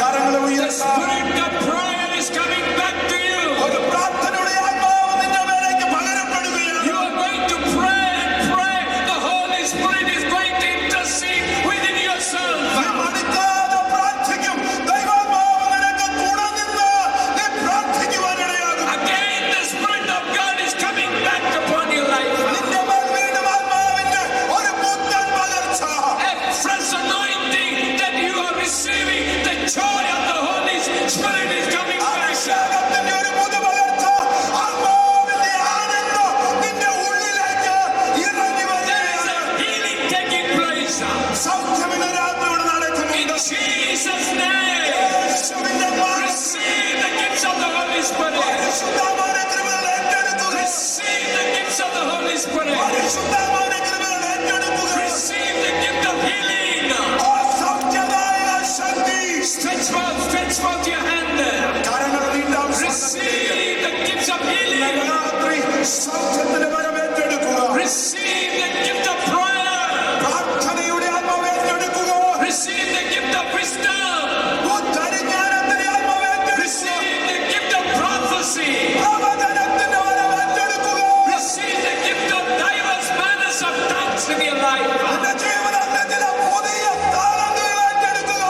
കരങ്ങൾ
The
ഉയർത്താം.
spirit of prayer is coming back to you.
ഒരു പ്രാർത്ഥനയുടെ ആത്മാവ് നിന്റെ മേലേക്ക് പകരപ്പെടുകയാണ്.
You are going to pray and pray. The Holy Spirit is going to intercede within yourself.
നീ മടുക്കാതെ പ്രാർത്ഥിക്കും. ദൈവാത്മാവ് നിനക്ക് കൂടെ നിന്ന് നീ പ്രാർത്ഥിക്കുവാനിടയാകും.
Again, the Spirit of God is coming back upon your life.
നിന്റെ മേൽ വീണ്ടും ആത്മാവിന്റെ ഒരു പുത്തൻ പകർച്ച.
A fresh anointing that you are receiving. The joy of the Holy Spirit is coming back.
അഭിഷേകത്തിന്റെ ഒരു പുതുപകർച്ച. ആത്മാവിന്റെ ആനന്ദം നിന്റെ ഉള്ളിലേക്ക് ഇറങ്ങി
There is
വരികയാണ്.
a healing taking place.
സൗഖ്യമിന്ന് രാത്രി ഇവിടെ
In
നടക്കുന്നുണ്ട്.
Jesus' name,
യേശുവിന്റെ നാമത്തിൽ
receive the gifts of the Holy Spirit.
പരിശുദ്ധമായ കൃപകൾ ഏറ്റെടുക്കുക.
Receive the gifts of the Holy Spirit.
പരിശുദ്ധമായ കൃപകൾ ഏറ്റെടുക്കുക.
Receive the gift of healing.
ആ സൗഖ്യദായക ശക്തി.
Stretch forth your hand.
കരങ്ങൾ നീട്ടാം.
Receive the gifts of healing.
രാത്രി സൗഖ്യത്തിന് വരം ഏറ്റെടുക്കുക.
Receive the gift of prayer.
പ്രാർത്ഥനയുടെ ആത്മാവ് ഏറ്റെടുക്കുക.
Receive the gift of wisdom.
ഉദ്ധരിജ്ഞാനത്തിന്റെ ആത്മാവ് ഏറ്റെടുക്കുക.
Receive the gift of prophecy.
പ്രവചനത്തിന്റെ വരം ഏറ്റെടുക്കുക.
Receive the gift of diverse manners of tongues in your life.
നിന്റെ ജീവിതത്തിൽ ചില പുതിയ താലന്തുകൾ ഏറ്റെടുക്കുക.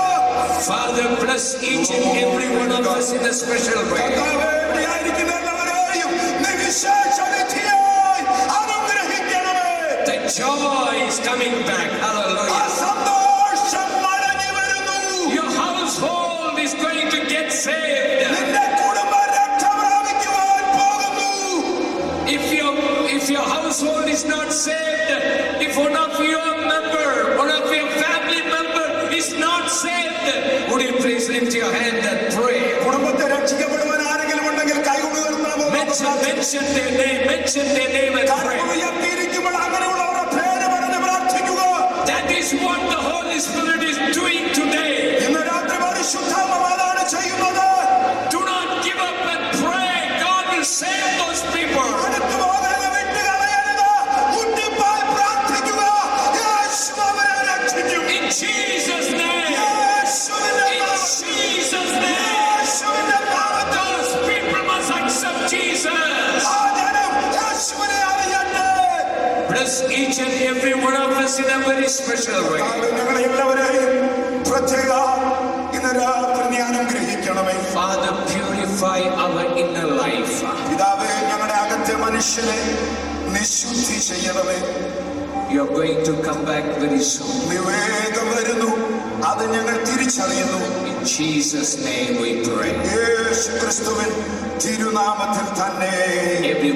Father, bless each and every one of us in a special way.
കർത്താവേ, ഇവിടെയായിരിക്കുന്ന എല്ലാവരെയും നീ വിശേഷ വിധിയായി അനുഗ്രഹിക്കണമേ.
The joy is coming back.
ആ
Hallelujah.
സന്തോഷം മടങ്ങി വരുന്നു.
Your household is going to get saved.
നിന്റെ കുടുംബം രക്ഷ പ്രാപിക്കുവാൻ പോകുന്നു.
If your household is not saved, if one of your family member is not saved, would you please lift your hand and pray?
കുടുംബത്തെ രക്ഷിക്കപ്പെടുവാൻ ആരെങ്കിലും ഉണ്ടെങ്കിൽ കൈകൊണ്ട്
Mention their name and pray.
ഉയർത്തിയിരിക്കുമ്പോൾ അങ്ങനെയുള്ളവരുടെ പേര് പറഞ്ഞ് പ്രാർത്ഥിക്കുക.
That is what the Holy Spirit is doing today.
ഇന്ന് രാത്രി പരിശുദ്ധാത്മാവ് അതാണ് ചെയ്യുന്നത്.
Do not give up and pray. God will save those people.
അടുത്തു പോകരുത്, വിട്ടുകളയരുത്. മുട്ടിപ്പായി പ്രാർത്ഥിക്കുക. യേശു അവരെ രക്ഷിക്കും.
In Jesus' name.
യേശുവിന്റെ
In
നാമത്തിൽ.
Jesus' name.
യേശുവിന്റെ നാമത്തിൽ.
Those people must accept Jesus.
ആ ജനം യേശുവിനെ അറിയട്ടെ.
Bless each and every one of us in a very special way.
കർത്താവേ, ഞങ്ങളെ എല്ലാവരെയും പ്രത്യേക ഇന്ന് രാത്രി നീ അനുഗ്രഹിക്കണമേ.
Father, purify our inner life.
പിതാവേ, ഞങ്ങളുടെ അകത്തെ മനുഷ്യനെ നീ ശുദ്ധി ചെയ്യണമേ.
You are going to come back very soon.
നീ വേഗം വരുന്നു, അത് ഞങ്ങൾ തിരിച്ചറിയുന്നു.
In Jesus' name we pray.
യേശു ക്രിസ്തുവിൻ തിരുനാമത്തിൽ തന്നെ.
Every